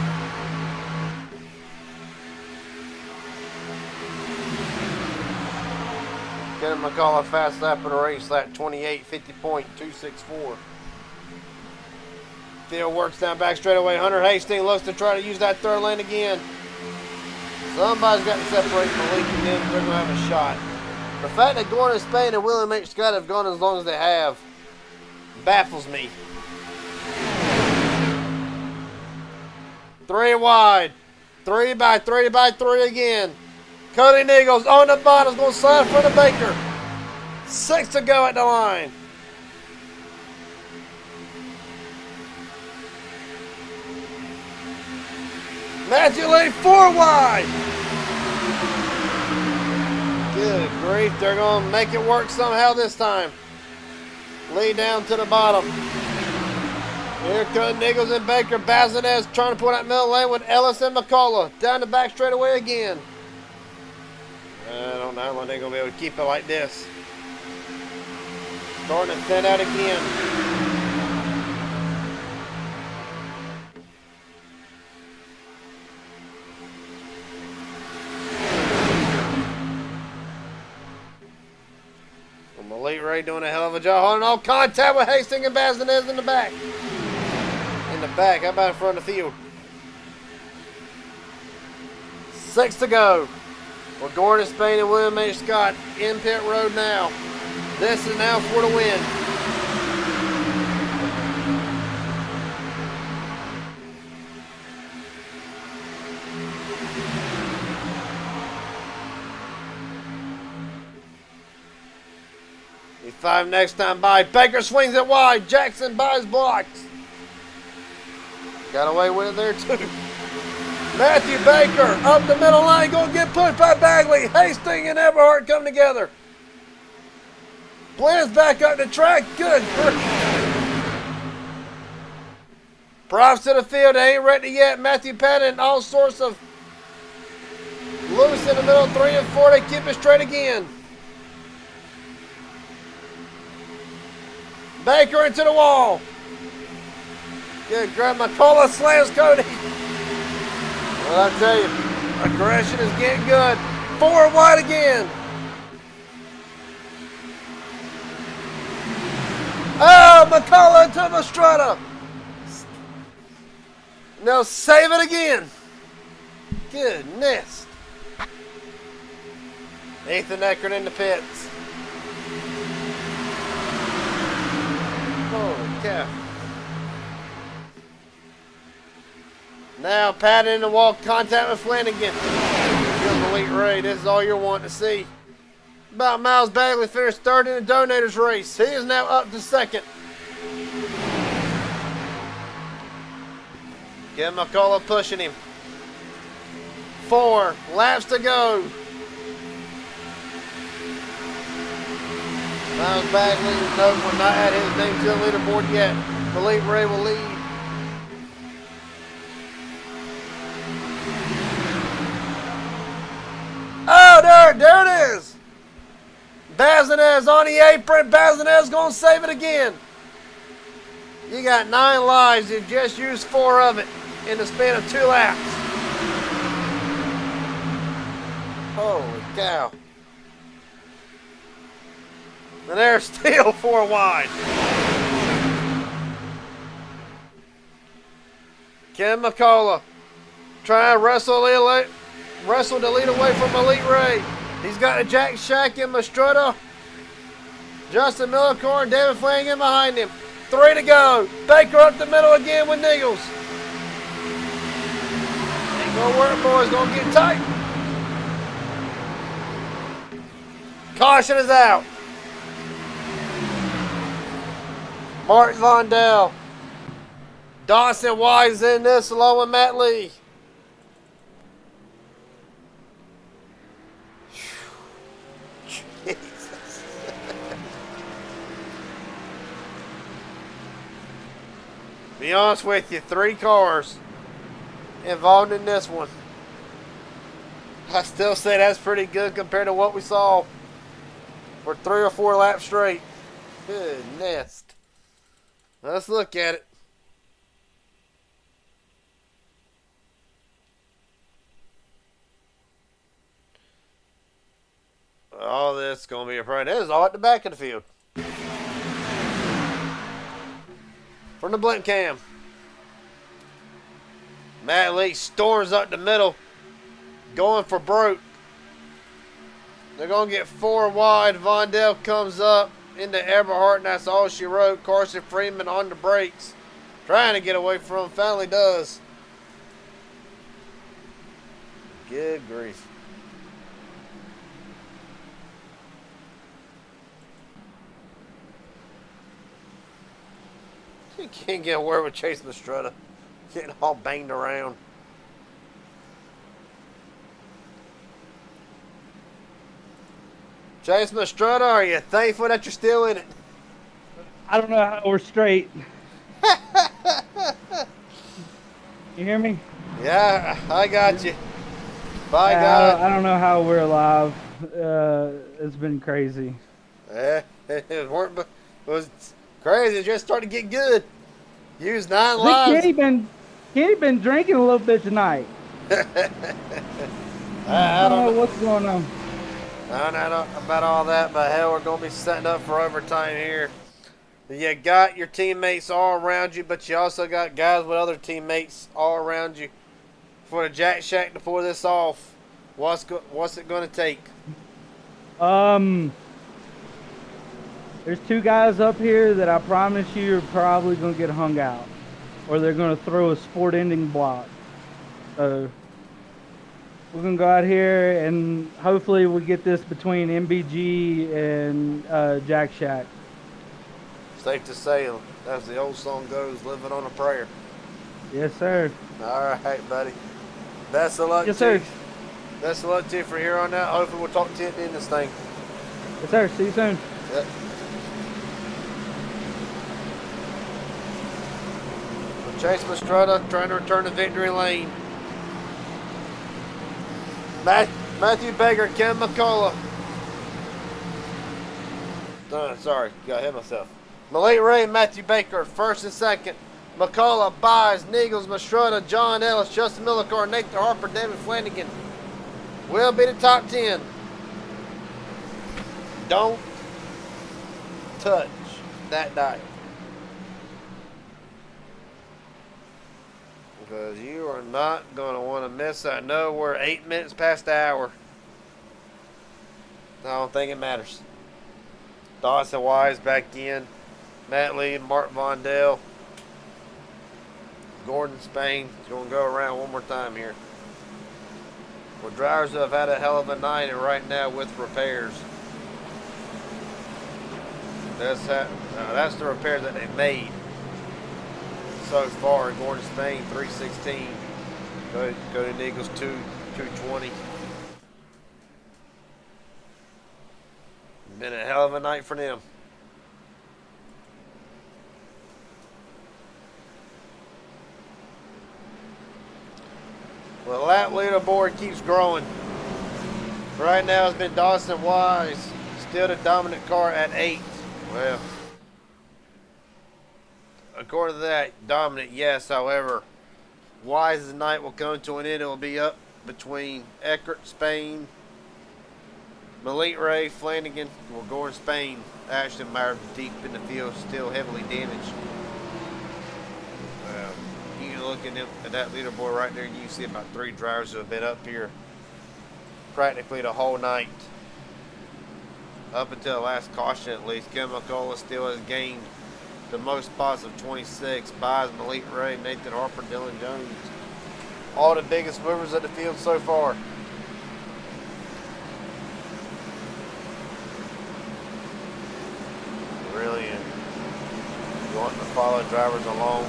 [SPEAKER 1] Kevin McCullough fast lap of the race, lap 28, 50.264. Field works down back straightaway. Hunter Hastings looks to try to use that third lane again. Somebody's got to separate Malik and them. They're going to have a shot. The fact that Gordon Spain and William H. Scott have gone as long as they have baffles me. 3 wide. 3 by 3 by 3 again. Cody Nichols on the bottom is going to slide for the Baker. 6 to go at the line. Matthew Lee 4 wide. Good grief. They're going to make it work somehow this time. Lee down to the bottom. Here comes Nichols and Baker. Bazinez trying to pull that middle lane with Ellis and McCullough. Down the back straightaway again. I don't know how long they're going to be able to keep it like this. Starting to thin out again. Ray doing a hell of a job holding all contact with Hastings and Bazinez in the back. In the back. How about in front of the field? 6 to go. With Gordon Spain and William H. Scott in pit road now. This is now for the win. E5 next time by. Baker swings it wide. Jackson buys blocks. Got away with it there too. Matthew Baker up the middle line, gonna get pushed by Bagley. Hastings and Everhart come together. Blends back up the track. Good. Props to the field. They ain't ready yet. Matthew Patton, all sorts of loose in the middle. 3 and 4. They keep it straight again. Baker into the wall. Good grab. McCullough slams Cody. Well, I tell you, aggression is getting good. 4 wide again. Oh, McCullough to Mastretta. Now save it again. Goodness. Ethan Eckert in the pits. Holy cow. Now Patton in the wall, contact with Flanagan. Good elite Ray, this is all you're wanting to see. About Miles Bagley finished 3rd in the Donators race. He is now up to 2nd. Kevin McCullough pushing him. 4 laps to go. Miles Bagley, no, we're not at his name to the leaderboard yet. Elite Ray will lead. Oh, there it is. Bazinez on the apron. Bazinez gonna save it again. You got 9 lives. You've just used 4 of it in the span of 2 laps. Holy cow. And there's still 4 wide. Ken McCullough trying to wrestle the lead away from Elite Ray. He's got a Jack Shack in Mastretta. Justin Millicorn, David Flanagan behind him. 3 to go. Baker up the middle again with Niggles. Ain't gonna work, boys. Gonna get tight. Caution is out. Martin Vondell. Dawson Wise in this along with Matt Lee. Jesus. Be honest with you, 3 cars involved in this one. I still say that's pretty good compared to what we saw for 3 or 4 laps straight. Goodness. Let's look at it. All this is going to be a problem. This is all at the back of the field. From the blimp cam. Matt Lee storms up the middle. Going for broke. They're going to get 4 wide. Vondell comes up into Everhart, and that's all she wrote. Carson Freeman on the brakes. Trying to get away from him. Finally does. Good grief. You can't get away with Chase Mastretta. Getting all banged around. Chase Mastretta, are you thankful that you're still in it?
[SPEAKER 7] I don't know how we're straight. You hear me?
[SPEAKER 1] Yeah, I got you. By God.
[SPEAKER 7] I don't know how we're alive. It's been crazy.
[SPEAKER 1] It was crazy. It just started to get good. Used 9 lives.
[SPEAKER 7] Kenny been drinking a little bit tonight. I don't know what's going on.
[SPEAKER 1] I don't know about all that, but hell, we're going to be setting up for overtime here. You got your teammates all around you, but you also got guys with other teammates all around you. For the Jack Shack to pull this off, what's it going to take?
[SPEAKER 7] There's two guys up here that I promise you are probably going to get hung out, or they're going to throw a sport-ending block. So we're going to go out here and hopefully we get this between MBG and Jack Shack.
[SPEAKER 1] Safe to say, as the old song goes, living on a prayer.
[SPEAKER 7] Yes, sir.
[SPEAKER 1] All right, buddy. Best of luck
[SPEAKER 7] Yes,
[SPEAKER 1] to you.
[SPEAKER 7] sir.
[SPEAKER 1] Best of luck to you for here on out. Hopefully we'll talk to you at the end of this thing.
[SPEAKER 7] Yes, sir. See you soon.
[SPEAKER 1] Yep. Chase Mastretta trying to return to victory lane. Matthew Baker, Ken McCullough. Sorry, got hit myself. Malik Ray, Matthew Baker, first and second. McCullough, Byes, Niggles, Mastretta, John Ellis, Justin Millicar, Nathan Harper, David Flanagan. Will be the top 10. Don't touch that diet. Because you are not going to want to miss that. No, we're 8 minutes past the hour. I don't think it matters. Dawson Wise back in. Matt Lee, Mark Vondell. Gordon Spain is going to go around one more time here. Well, drivers have had a hell of a night and right now with repairs. That's the repairs that they made so far. Gordon Spain 316. Go to Eagles 220. Been a hell of a night for them. Well, that leaderboard keeps growing. Right now it's been Dawson Wise, still the dominant car at 8. Well, according to that, dominant, yes. However, Wise's night will come to an end. It will be up between Eckert, Spain, Malik Ray, Flanagan, well, Gordon Spain. Ashton Meyer deep in the field, still heavily damaged. You can look at that leaderboard right there, and you can see about 3 drivers who have been up here practically the whole night. Up until the last caution, at least. Ken McCullough still has gained the most spots of 26. Byes, Malik Ray, Nathan Harper, Dylan Jones. All the biggest movers of the field so far. Really, you want to follow drivers along.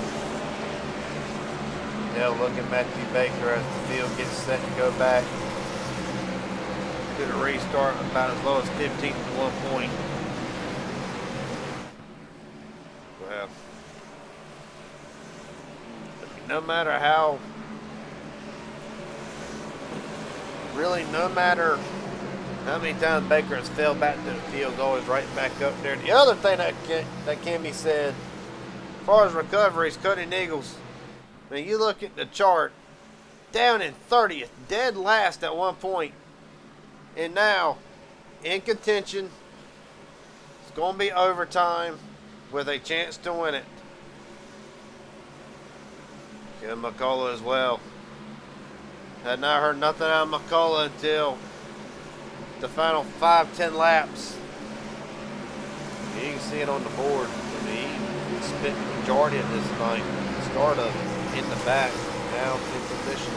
[SPEAKER 1] They'll look at Matthew Baker as the field gets set to go back. Did a restart about as low as 15th to 1 point. Well, no matter how, really no matter how many times Baker has fell back to the field, always right back up there. The other thing that can be said, as far as recoveries, Cody Niggles, when you look at the chart, down in 30th, dead last at one point. And now, in contention, it's going to be overtime with a chance to win it. Ken McCullough as well. Had not heard nothing out of McCullough until the final 5-10 laps. You can see it on the board. I mean, he spent the majority of this night, the start of it, in the back, down in position.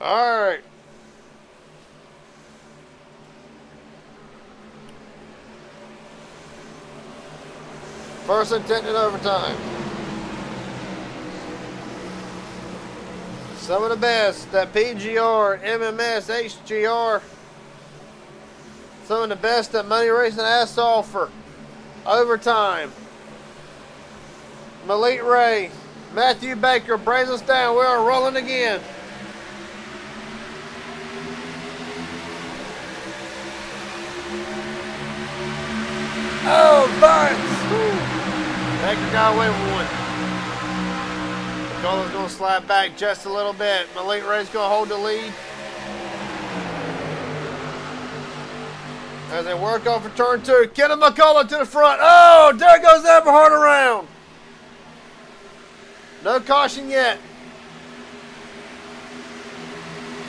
[SPEAKER 1] All right. First intended overtime. Some of the best. That PGR, MMS, HGR, Some of the best that Money Racing has to offer. Overtime. Malik Ray, Matthew Baker brings us down. We are rolling again. Oh, Barnes! Baker got away with one. McCullough's going to slide back just a little bit. Malik Ray's going to hold the lead. As they work off of turn 2. Kenny McCullough to the front. Oh, there goes Everhart around. No caution yet.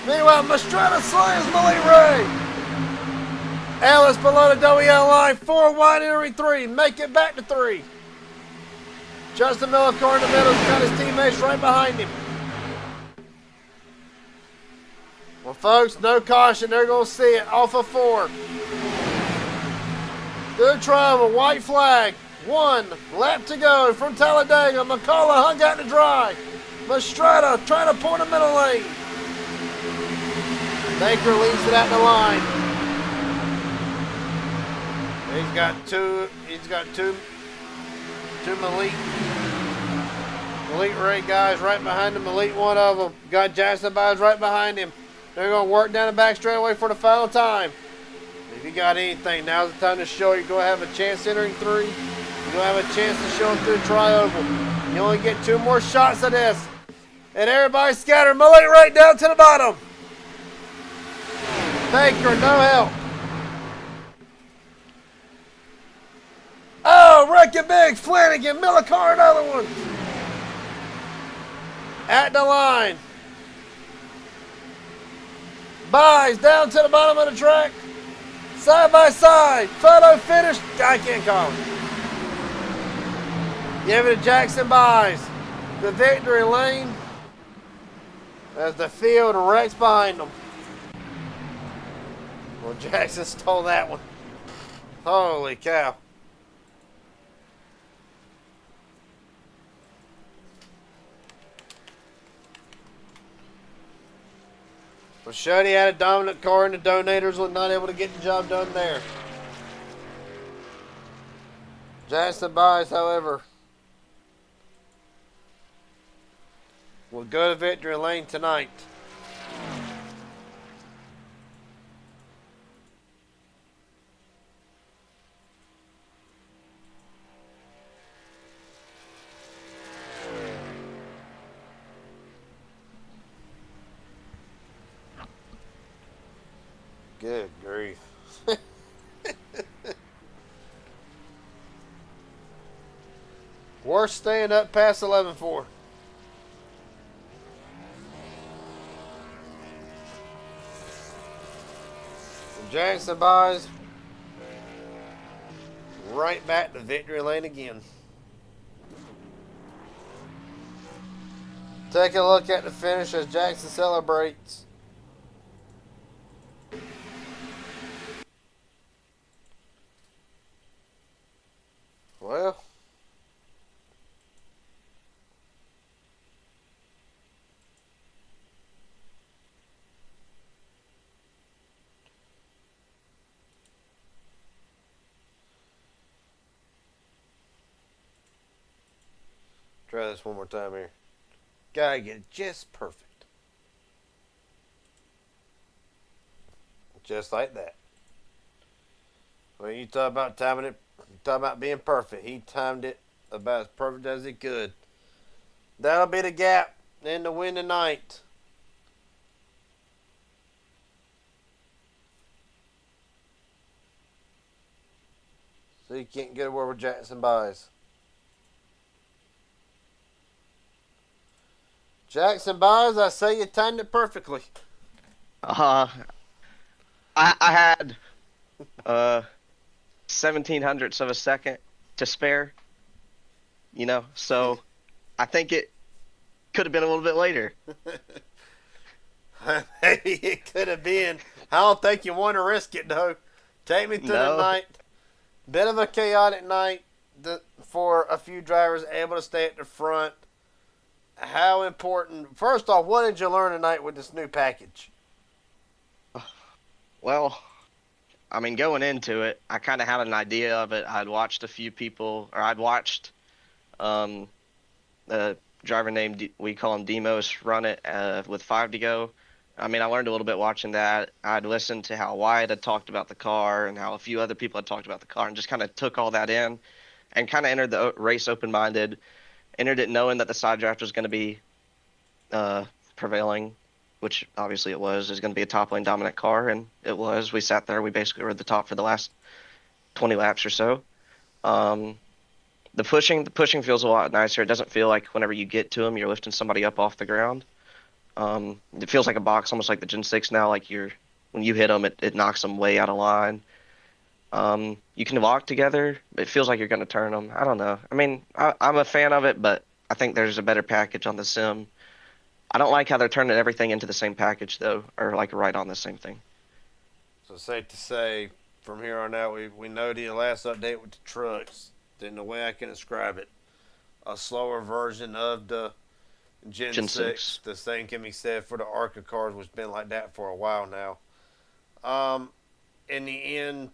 [SPEAKER 1] Meanwhile, Mastretta slams Malik Ray. Ellis below the WL line. 4 wide entering 3. Make it back to 3. Justin Miller car in the middle. He's got his teammates right behind him. Well, folks, no caution. They're going to see it off of 4. Good travel. White flag. 1 lap to go from Talladega. McCullough hung out to dry. Mastretta trying to point the middle lane. Baker leads it out the line. He's got two Malik Ray guys right behind him. Malik, one of them. Got Jackson Byers right behind him. They're going to work down the back straightaway for the final time. If you got anything, now's the time to show. You're going to have a chance entering 3. You're going to have a chance to show them through the tri-oval. You only get 2 more shots of this. And everybody scattered. Malik right down to the bottom. Baker, no help. Oh, wrecking big. Flanagan, Millicar, another one. At the line. Buys down to the bottom of the track. Side by side. Photo finish. I can't call it. Give it to Jackson Buys. The victory lane. As the field wrecks behind them. Well, Jackson stole that one. Holy cow. Well, Shuddy had a dominant car, and the Donators were not able to get the job done there. Jackson Buys, however, will go to victory lane tonight. Good grief. Worst staying up past 11-4. Jackson Buys right back to victory lane again. Take a look at the finish as Jackson celebrates. Well, try this one more time here. Gotta get it just perfect. Just like that. When you talk about timing it, talk about being perfect. He timed it about as perfect as he could. That'll be the gap in the win tonight. So you can't get away with Jackson Buys. Jackson Buys, I say you timed it perfectly.
[SPEAKER 8] I had 1700ths of a second to spare, so I think it could have been a little bit later.
[SPEAKER 1] Maybe it could have been. I don't think you want to risk it, though. Take me through the night. Bit of a chaotic night for a few drivers able to stay at the front. How important, first off, what did you learn tonight with this new package?
[SPEAKER 8] Well, I mean, going into it, I kind of had an idea of it. I'd watched a few people, or I'd watched um, a driver named, we call him Demos, run it with 5 to go. I mean, I learned a little bit watching that. I'd listened to how Wyatt had talked about the car and how a few other people had talked about the car and just kind of took all that in and kind of entered the race open-minded, entered it knowing that the side draft was going to be prevailing, which obviously it was. It was going to be a top lane dominant car, and it was. We sat there. We basically were at the top for the last 20 laps or so. The pushing feels a lot nicer. It doesn't feel like whenever you get to them, you're lifting somebody up off the ground. It feels like a box, almost like the Gen 6 now. Like when you hit them, it knocks them way out of line. You can walk together. It feels like you're going to turn them. I don't know. I mean, I'm a fan of it, but I think there's a better package on the sim. I don't like how they're turning everything into the same package, though, or like right on the same thing.
[SPEAKER 1] So safe to say, from here on out, we know the last update with the trucks. Then the way I can describe it, a slower version of the Gen 6. The same can be said for the ARCA cars, which has been like that for a while now. In the end,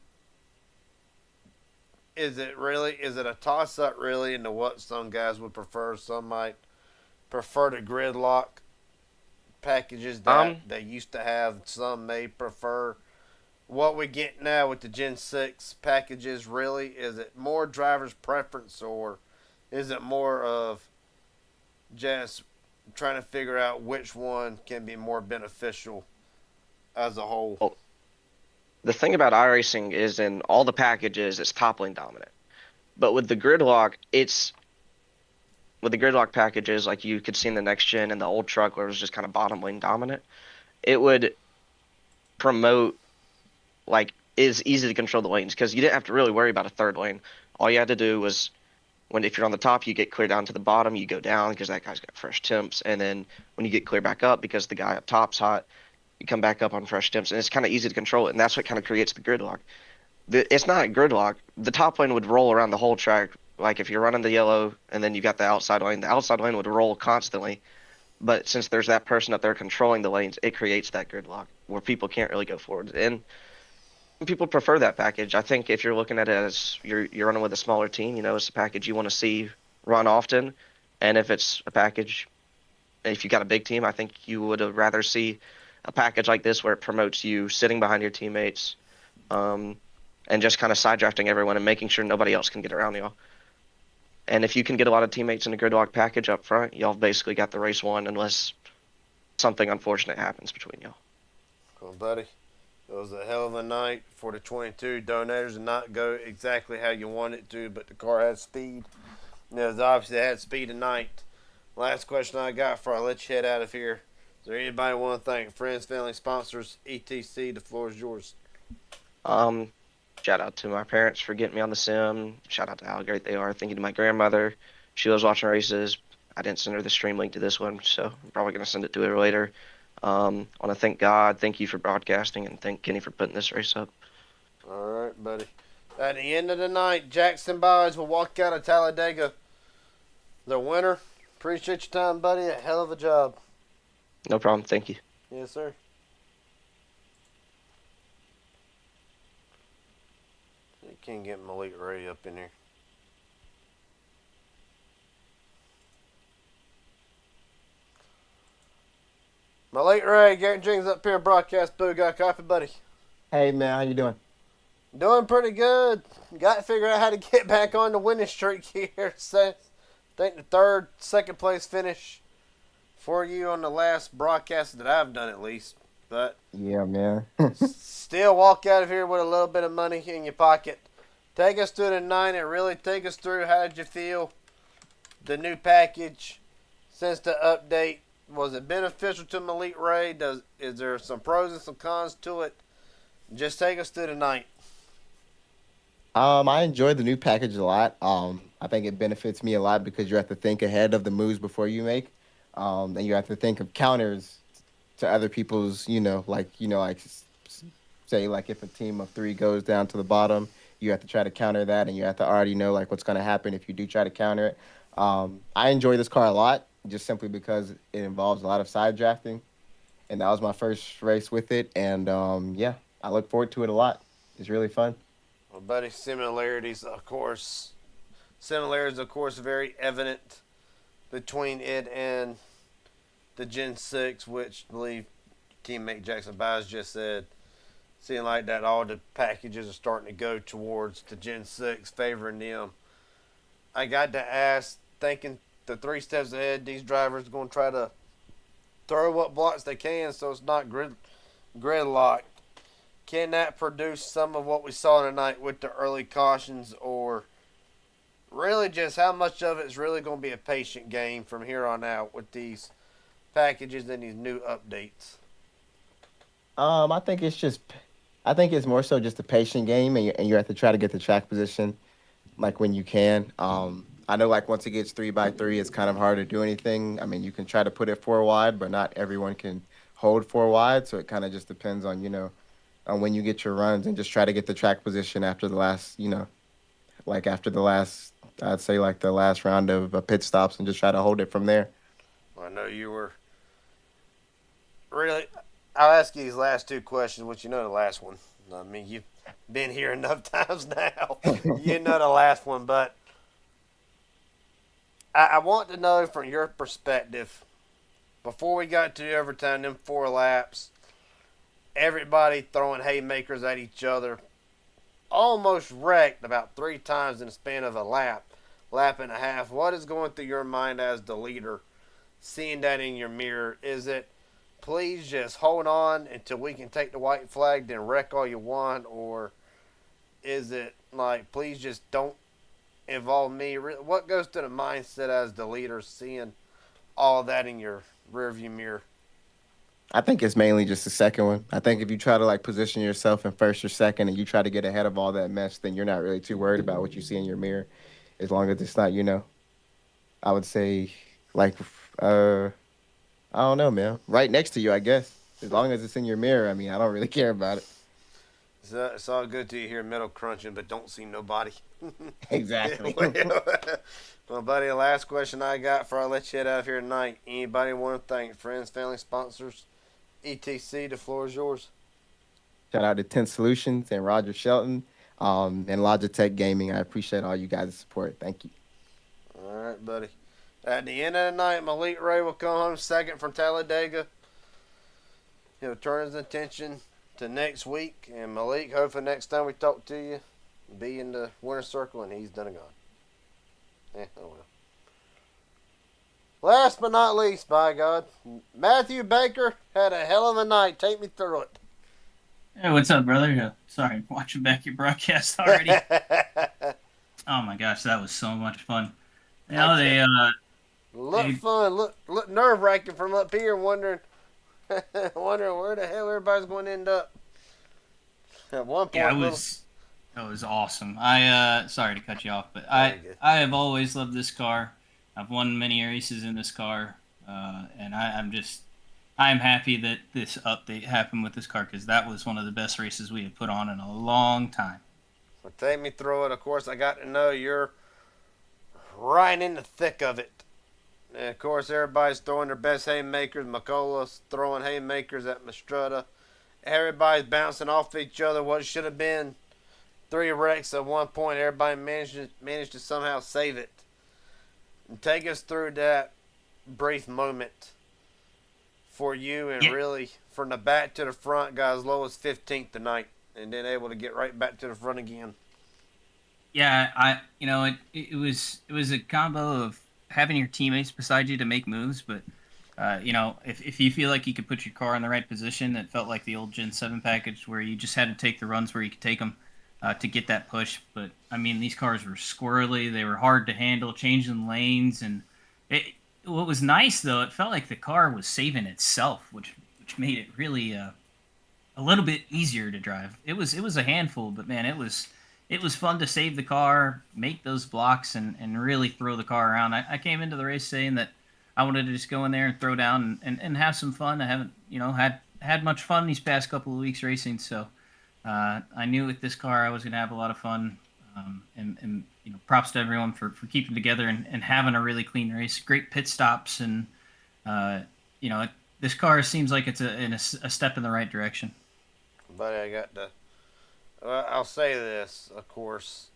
[SPEAKER 1] is it a toss-up really into what some guys would prefer? Some might prefer the gridlock packages that they used to have. Some may prefer what we get now with the Gen 6 packages. Really, is it more driver's preference, or is it more of just trying to figure out which one can be more beneficial as a whole?
[SPEAKER 8] Well, the thing about iRacing is in all the packages, it's top lane dominant. But with the gridlock packages, like you could see in the next gen and the old truck where it was just kind of bottom lane dominant, it would promote, like, is easy to control the lanes because you didn't have to really worry about a third lane. All you had to do was, if you're on the top, you get clear down to the bottom, you go down because that guy's got fresh temps, and then when you get clear back up because the guy up top's hot, you come back up on fresh temps, and it's kind of easy to control it, and that's what kind of creates the gridlock. It's not a gridlock. The top lane would roll around the whole track. Like if you're running the yellow and then you got the outside lane would roll constantly. But since there's that person up there controlling the lanes, it creates that gridlock where people can't really go forward. And people prefer that package. I think if you're looking at it as you're running with a smaller team, it's a package you want to see run often. And if it's a package, if you got a big team, I think you would rather see a package like this where it promotes you sitting behind your teammates, and just kind of side drafting everyone and making sure nobody else can get around y'all. And if you can get a lot of teammates in a gridlock package up front, y'all basically got the race won unless something unfortunate happens between y'all.
[SPEAKER 1] Cool, buddy. It was a hell of a night for the 22 donators. Did not go exactly how you wanted it to, but the car had speed. It was obviously had speed tonight. Last question I got before I let you head out of here. Is there anybody want to thank? Friends, family, sponsors, etc. The floor is yours.
[SPEAKER 8] Shout out to my parents for getting me on the sim. Shout out to how great they are. Thank you to my grandmother. She loves watching races. I didn't send her the stream link to this one, so I'm probably going to send it to her later. I want to thank God. Thank you for broadcasting, and thank Kenny for putting this race up.
[SPEAKER 1] All right, buddy. At the end of the night, Jackson Boys will walk out of Talladega the winner. Appreciate your time, buddy. A hell of a job.
[SPEAKER 8] No problem. Thank you.
[SPEAKER 1] Yes, sir. You can't get Malik Ray up in here. Malik Ray, Garrett Jenkins up here in broadcast booth. Got coffee, buddy?
[SPEAKER 9] Hey man, how you doing?
[SPEAKER 1] Doing pretty good. Got to figure out how to get back on the winning streak here. So, I think the second place finish for you on the last broadcast that I've done, at least. But
[SPEAKER 9] yeah, man.
[SPEAKER 1] still walk out of here with a little bit of money in your pocket. Take us through the night and really take us through how did you feel the new package since the update. Was it beneficial to Malik Ray? Is there some pros and some cons to it? Just take us through the night.
[SPEAKER 9] I enjoyed the new package a lot. I think it benefits me a lot because you have to think ahead of the moves before you make. And you have to think of counters to other people's, say like if a team of 3 goes down to the bottom, you have to try to counter that, and you have to already know like what's going to happen if you do try to counter it. I enjoy this car a lot just simply because it involves a lot of side drafting, and that was my first race with it. And yeah, I look forward to it a lot. is really fun.
[SPEAKER 1] Well, buddy, similarities, of course, very evident between it and the Gen 6, which I believe teammate Jackson Biles just said. Seeing like that all the packages are starting to go towards the Gen 6, favoring them. I got to ask, thinking the 3 steps ahead, these drivers are going to try to throw what blocks they can so it's not gridlocked. Can that produce some of what we saw tonight with the early cautions, or really just how much of it's really going to be a patient game from here on out with these packages and these new updates?
[SPEAKER 9] I think I think it's more so just a patient game, and you have to try to get the track position like when you can. I know like once it gets 3x3, it's kind of hard to do anything. I mean, you can try to put it 4 wide, but not everyone can hold 4 wide. So it kind of just depends on on when you get your runs, and just try to get the track position after the last like after the last, I'd say like the last round of pit stops, and just try to hold it from there.
[SPEAKER 1] I know you were really. I'll ask you these last 2 questions, which you know the last one. I mean, you've been here enough times now. You know the last one, but I want to know from your perspective, before we got to overtime, them 4 laps, everybody throwing haymakers at each other, almost wrecked about 3 times in the span of a lap and a half. What is going through your mind as the leader, seeing that in your mirror? Is it, please just hold on until we can take the white flag, then wreck all you want? Or is it like, please just don't involve me? What goes to the mindset as the leader, seeing all that in your rearview mirror?
[SPEAKER 9] I think it's mainly just the second one. I think if you try to like position yourself in first or second, and you try to get ahead of all that mess, then you're not really too worried about what you see in your mirror, as long as it's not, I would say like, I don't know, man, right next to you, I guess. As long as it's in your mirror, I mean, I don't really care about it.
[SPEAKER 1] It's all good to you hear metal crunching, but don't see nobody.
[SPEAKER 9] Exactly.
[SPEAKER 1] Well, buddy, the last question I got before I let you head out of here tonight. Anybody want to thank friends, family, sponsors, etc.? The floor is yours.
[SPEAKER 9] Shout out to 10 Solutions and Roger Shelton, and Logitech Gaming. I appreciate all you guys' support. Thank you.
[SPEAKER 1] All right, buddy. At the end of the night, Malik Ray will come home second from Talladega. He'll turn his attention to next week. And Malik, hopefully next time we talk to you, be in the winner's circle and he's done and gone. Oh well. Last but not least, by God, Matthew Baker had a hell of a night. Take me through it.
[SPEAKER 10] Hey, what's up, brother? Sorry, watching back your broadcast already. Oh my gosh, that was so much fun. They
[SPEAKER 1] fun. Look nerve wracking from up here, wondering where the hell everybody's going to end up. At one point,
[SPEAKER 10] yeah, it was awesome. I sorry to cut you off, but I have always loved this car. I've won many races in this car, and I'm happy that this update happened with this car, because that was one of the best races we have put on in a long time.
[SPEAKER 1] Well, take me through it. Of course, I got to know you're right in the thick of it. And of course, everybody's throwing their best haymakers. McCullough's throwing haymakers at Mastretta. Everybody's bouncing off each other. What should have been 3 wrecks at one point, everybody managed to somehow save it. And take us through that brief moment for you, and really from the back to the front, got as low as 15th tonight, and then able to get right back to the front again.
[SPEAKER 10] Yeah, it was a combo of having your teammates beside you to make moves, but if you feel like you could put your car in the right position, it felt like the old Gen 7 package where you just had to take the runs where you could take them to get that push. But I mean, these cars were squirrely, they were hard to handle, changing lanes, and what was nice though, it felt like the car was saving itself, which made it really a little bit easier to drive. It was a handful, but man, it was fun to save the car, make those blocks, and really throw the car around. I came into the race saying that I wanted to just go in there and throw down and have some fun. I haven't, had much fun these past couple of weeks racing, so I knew with this car I was going to have a lot of fun. And props to everyone for keeping together and having a really clean race. Great pit stops, and this car seems like it's a step in the right direction.
[SPEAKER 1] Buddy, I'll say this, of course.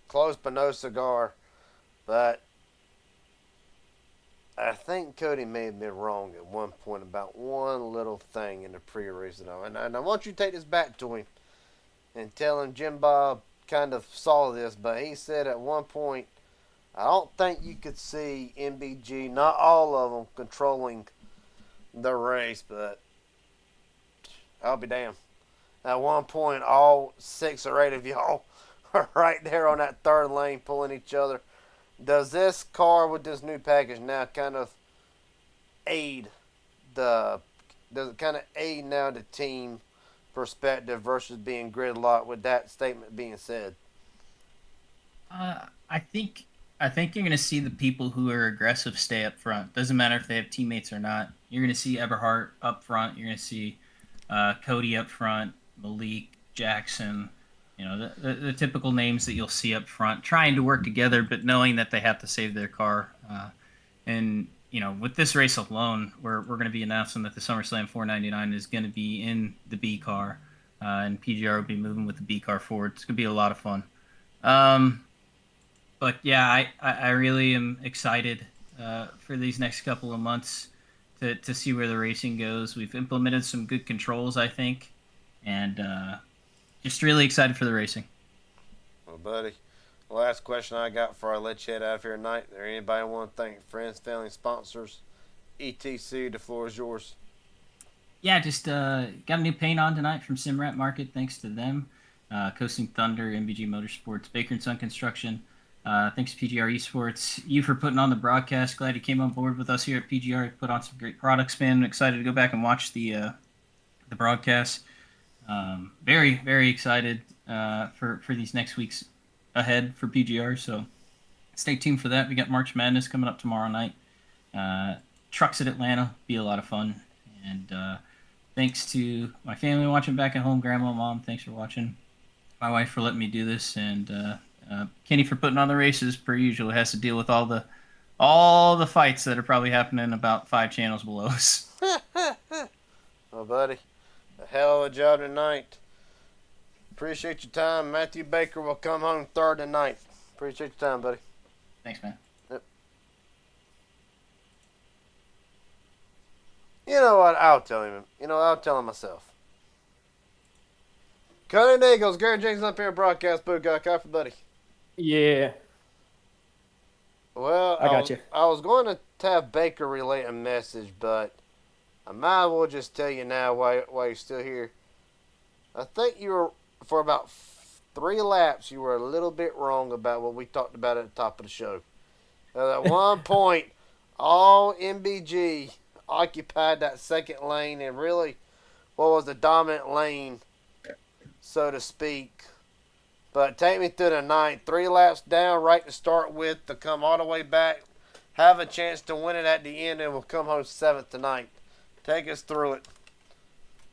[SPEAKER 1] Close but no cigar. But I think Cody may have been wrong at one point about one little thing in the pre-race. And I want you to take this back to him and tell him Jim Bob kind of saw this, but he said at one point, I don't think you could see MBG, not all of them, controlling the race, but I'll be damned. At one point, all 6 or 8 of y'all are right there on that third lane pulling each other. Does this car with this new package now kind of aid the? Does it kind of aid now the team perspective versus being gridlocked? With that statement being said,
[SPEAKER 10] I think you're going to see the people who are aggressive stay up front. Doesn't matter if they have teammates or not. You're going to see Eberhard up front. You're going to see Cody up front, Malik, Jackson. The typical names that you'll see up front, trying to work together, but knowing that they have to save their car. And with this race alone, we're going to be announcing that the SummerSlam 499 is going to be in the B car, and PGR will be moving with the B car forward. It's going to be a lot of fun. But yeah, I really am excited for these next couple of months to see where the racing goes. We've implemented some good controls, I think, and just really excited for the racing.
[SPEAKER 1] well, buddy, last question I got before I let you head out of here tonight. There anybody want to thank friends, family, sponsors, etc.? The floor is yours.
[SPEAKER 10] Yeah, just got a new paint on tonight from Simrat Market. Thanks to them. Coasting Thunder, MBG Motorsports, Baker & Son Construction. Thanks to PGR Esports. You for putting on the broadcast. Glad you came on board with us here at PGR. Put on some great products, man. Excited to go back and watch the broadcast. Very, very excited for these next weeks ahead for PGR. So stay tuned for that. We got March Madness coming up tomorrow night. Trucks at Atlanta. Be a lot of fun. And thanks to my family watching back at home. Grandma, Mom, thanks for watching. My wife for letting me do this. And Kenny for putting on the races per usual. Has to deal with all the fights that are probably happening about 5 channels below us.
[SPEAKER 1] Well, buddy, a hell of a job tonight. Appreciate your time. Matthew Baker will come home third tonight. Appreciate your time, buddy.
[SPEAKER 10] Thanks, man.
[SPEAKER 1] Yep. You know what? I'll tell him. I'll tell him myself. Cutting Eagles, Gary Jenkins up here in broadcast booth. Got a copy, buddy.
[SPEAKER 2] Yeah.
[SPEAKER 1] Well,
[SPEAKER 2] I got you.
[SPEAKER 1] I was going to have Baker relay a message, but I might as well just tell you now while you're still here. I think you were, for about 3 laps, you were a little bit wrong about what we talked about at the top of the show. At one point, all MBG occupied that second lane and really what was the dominant lane, so to speak. But take me through the ninth. 3 laps down, right to start with, to come all the way back, have a chance to win it at the end, and we'll come home 7th tonight. Take us through it.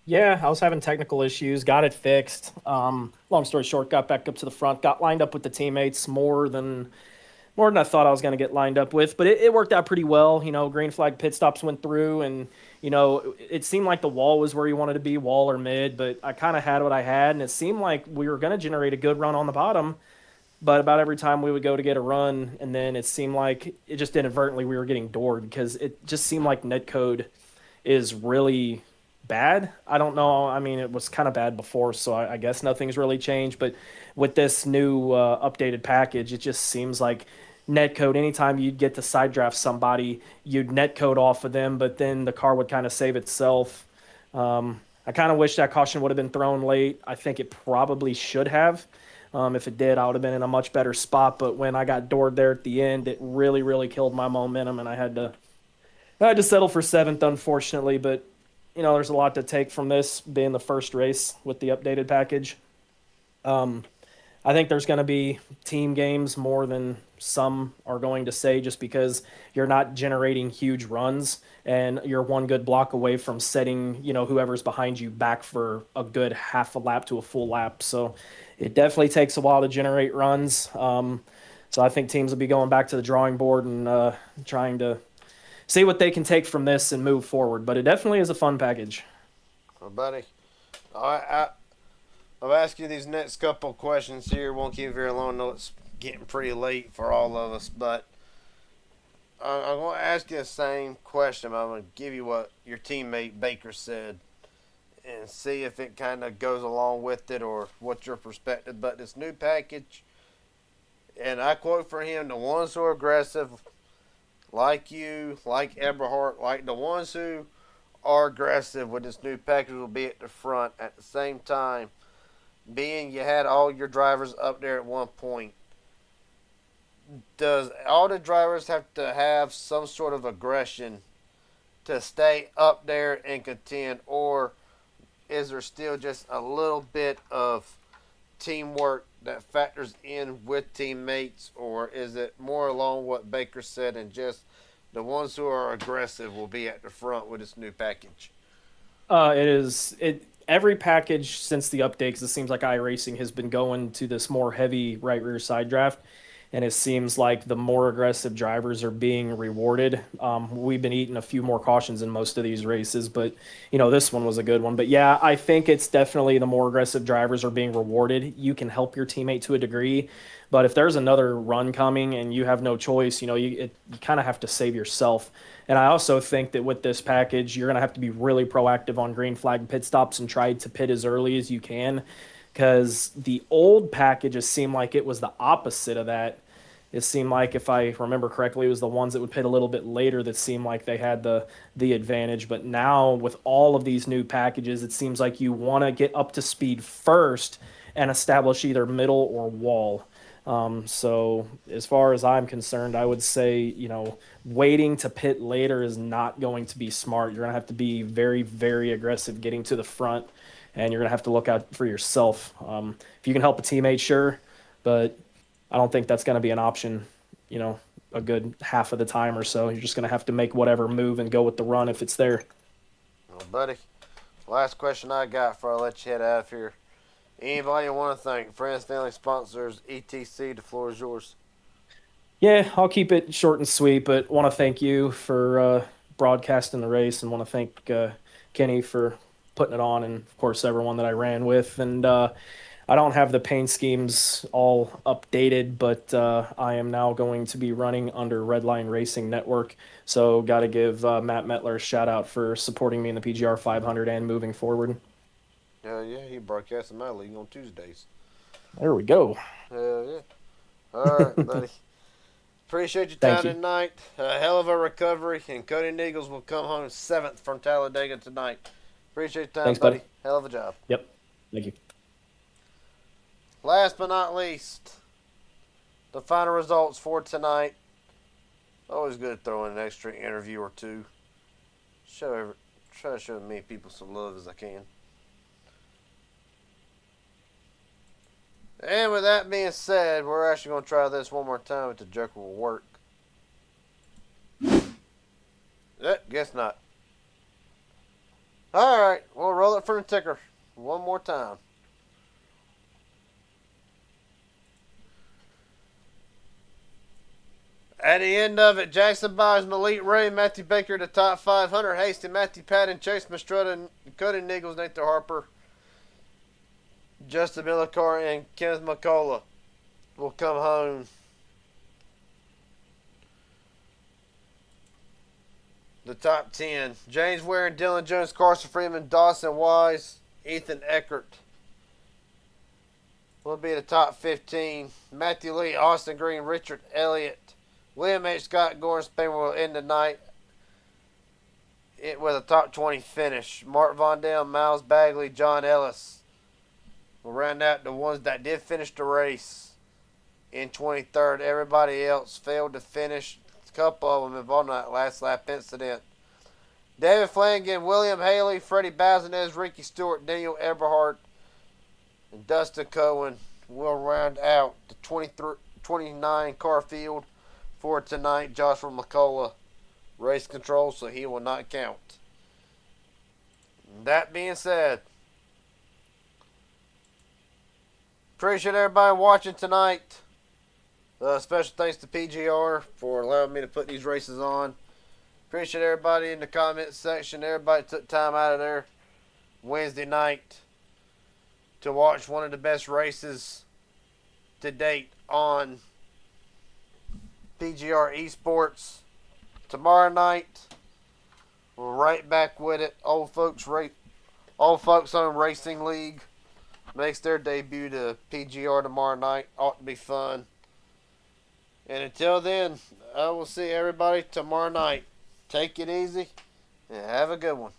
[SPEAKER 2] Yeah, I was having technical issues, got it fixed. Long story short, got back up to the front, got lined up with the teammates more than I thought I was going to get lined up with. But it worked out pretty well. Green flag pit stops went through, and it seemed like the wall was where you wanted to be, wall or mid. But I kind of had what I had, and it seemed like we were going to generate a good run on the bottom. But about every time we would go to get a run, and then it seemed like it just inadvertently we were getting doored because it just seemed like netcode is really bad. I don't know. I mean, it was kind of bad before, so I guess nothing's really changed. But with this new updated package, it just seems like netcode, anytime you'd get to side draft somebody, you'd netcode off of them, but then the car would kind of save itself. I kind of wish that caution would have been thrown late. I think it probably should have. If it did, I would have been in a much better spot. But when I got doored there at the end, it really, really killed my momentum, and I had to settle for 7th, unfortunately. But there's a lot to take from this being the first race with the updated package. I think there's going to be team games more than some are going to say, just because you're not generating huge runs and you're one good block away from setting, whoever's behind you back for a good half a lap to a full lap. So it definitely takes a while to generate runs. So I think teams will be going back to the drawing board and trying to see what they can take from this and move forward. But it definitely is a fun package.
[SPEAKER 1] Well, buddy, I'll ask you these next couple questions here. Won't keep you very long. I know it's getting pretty late for all of us, but I'm going to ask you the same question. I'm going to give you what your teammate Baker said and see if it kind of goes along with it or what's your perspective. But this new package, and I quote for him, the ones who are aggressive, like you, like Eberhart, like the ones who are aggressive with this new package will be at the front. At the same time, being you had all your drivers up there at one point, does all the drivers have to have some sort of aggression to stay up there and contend, or is there still just a little bit of teamwork that factors in with teammates, or is it more along what Baker said and just the ones who are aggressive will be at the front with this new package?
[SPEAKER 2] It is every package since the updates. It seems like iRacing has been going to this more heavy right rear side draft, and it seems like the more aggressive drivers are being rewarded. We've been eating a few more cautions in most of these races, but this one was a good one. But yeah, I think it's definitely the more aggressive drivers are being rewarded. You can help your teammate to a degree, but if there's another run coming and you have no choice, you kind of have to save yourself. And I also think that with this package, you're going to have to be really proactive on green flag pit stops and try to pit as early as you can, because the old packages seemed like it was the opposite of that. It seemed like, if I remember correctly, it was the ones that would pit a little bit later that seemed like they had the advantage. But now with all of these new packages, it seems like you want to get up to speed first and establish either middle or wall. So as far as I'm concerned, I would say, waiting to pit later is not going to be smart. You're going to have to be very, very aggressive getting to the front, and you're going to have to look out for yourself. If you can help a teammate, sure, but I don't think that's going to be an option, a good half of the time or so. You're just going to have to make whatever move and go with the run if it's there.
[SPEAKER 1] Well, buddy, last question I got before I let you head out of here. Anybody you want to thank? Friends, family, sponsors, etc. The floor is yours.
[SPEAKER 2] Yeah, I'll keep it short and sweet, but want to thank you for broadcasting the race, and want to thank Kenny for putting it on, and of course everyone that I ran with. And I don't have the paint schemes all updated, but I am now going to be running under Redline Racing Network. So got to give Matt Metler a shout out for supporting me in the PGR 500 and moving forward.
[SPEAKER 1] Hell yeah, he broadcasts in my league on Tuesdays.
[SPEAKER 2] There we go.
[SPEAKER 1] Hell yeah. All right, buddy. Appreciate your time tonight. A hell of a recovery, and Cody Neagles will come home 7th from Talladega tonight. Appreciate your time,
[SPEAKER 2] Thanks, buddy.
[SPEAKER 1] Hell of a job.
[SPEAKER 2] Yep. Thank you.
[SPEAKER 1] Last but not least, the final results for tonight. Always good at throwing an extra interview or two. Try to show as many people some love as I can. And with that being said, we're actually going to try this one more time if the joker will work. Guess not. Alright, we'll roll it for the ticker one more time. At the end of it, Jackson Byers, Malik Ray, Matthew Baker, the top 500, Hasty, Matthew Patton, Chase Mastretta, Cody Nichols, Nathan Harper, Justin Millicar, and Kenneth McCullough will come home. The top 10. James Ware and Dylan Jones, Carson Freeman, Dawson Wise, Ethan Eckert will be the top 15. Matthew Lee, Austin Green, Richard Elliott, William H. Scott, Gordon Spain will end the night with a top 20 finish. Mark Vondell, Miles Bagley, John Ellis will round out the ones that did finish the race in 23rd. Everybody else failed to finish. A couple of them involved in that last lap incident. David Flanagan, William Haley, Freddie Bazinez, Ricky Stewart, Daniel Eberhart, and Dustin Cohen will round out the 29 car field for tonight. Joshua McCullough race control, so he will not count. That being said, appreciate everybody watching tonight. Special thanks to PGR for allowing me to put these races on. Appreciate everybody in the comment section. Everybody took time out of their Wednesday night to watch one of the best races to date on PGR Esports. Tomorrow night, we're right back with it. Old Folks Home Racing League makes their debut to PGR tomorrow night. Ought to be fun. And until then, I will see everybody tomorrow night. Take it easy and have a good one.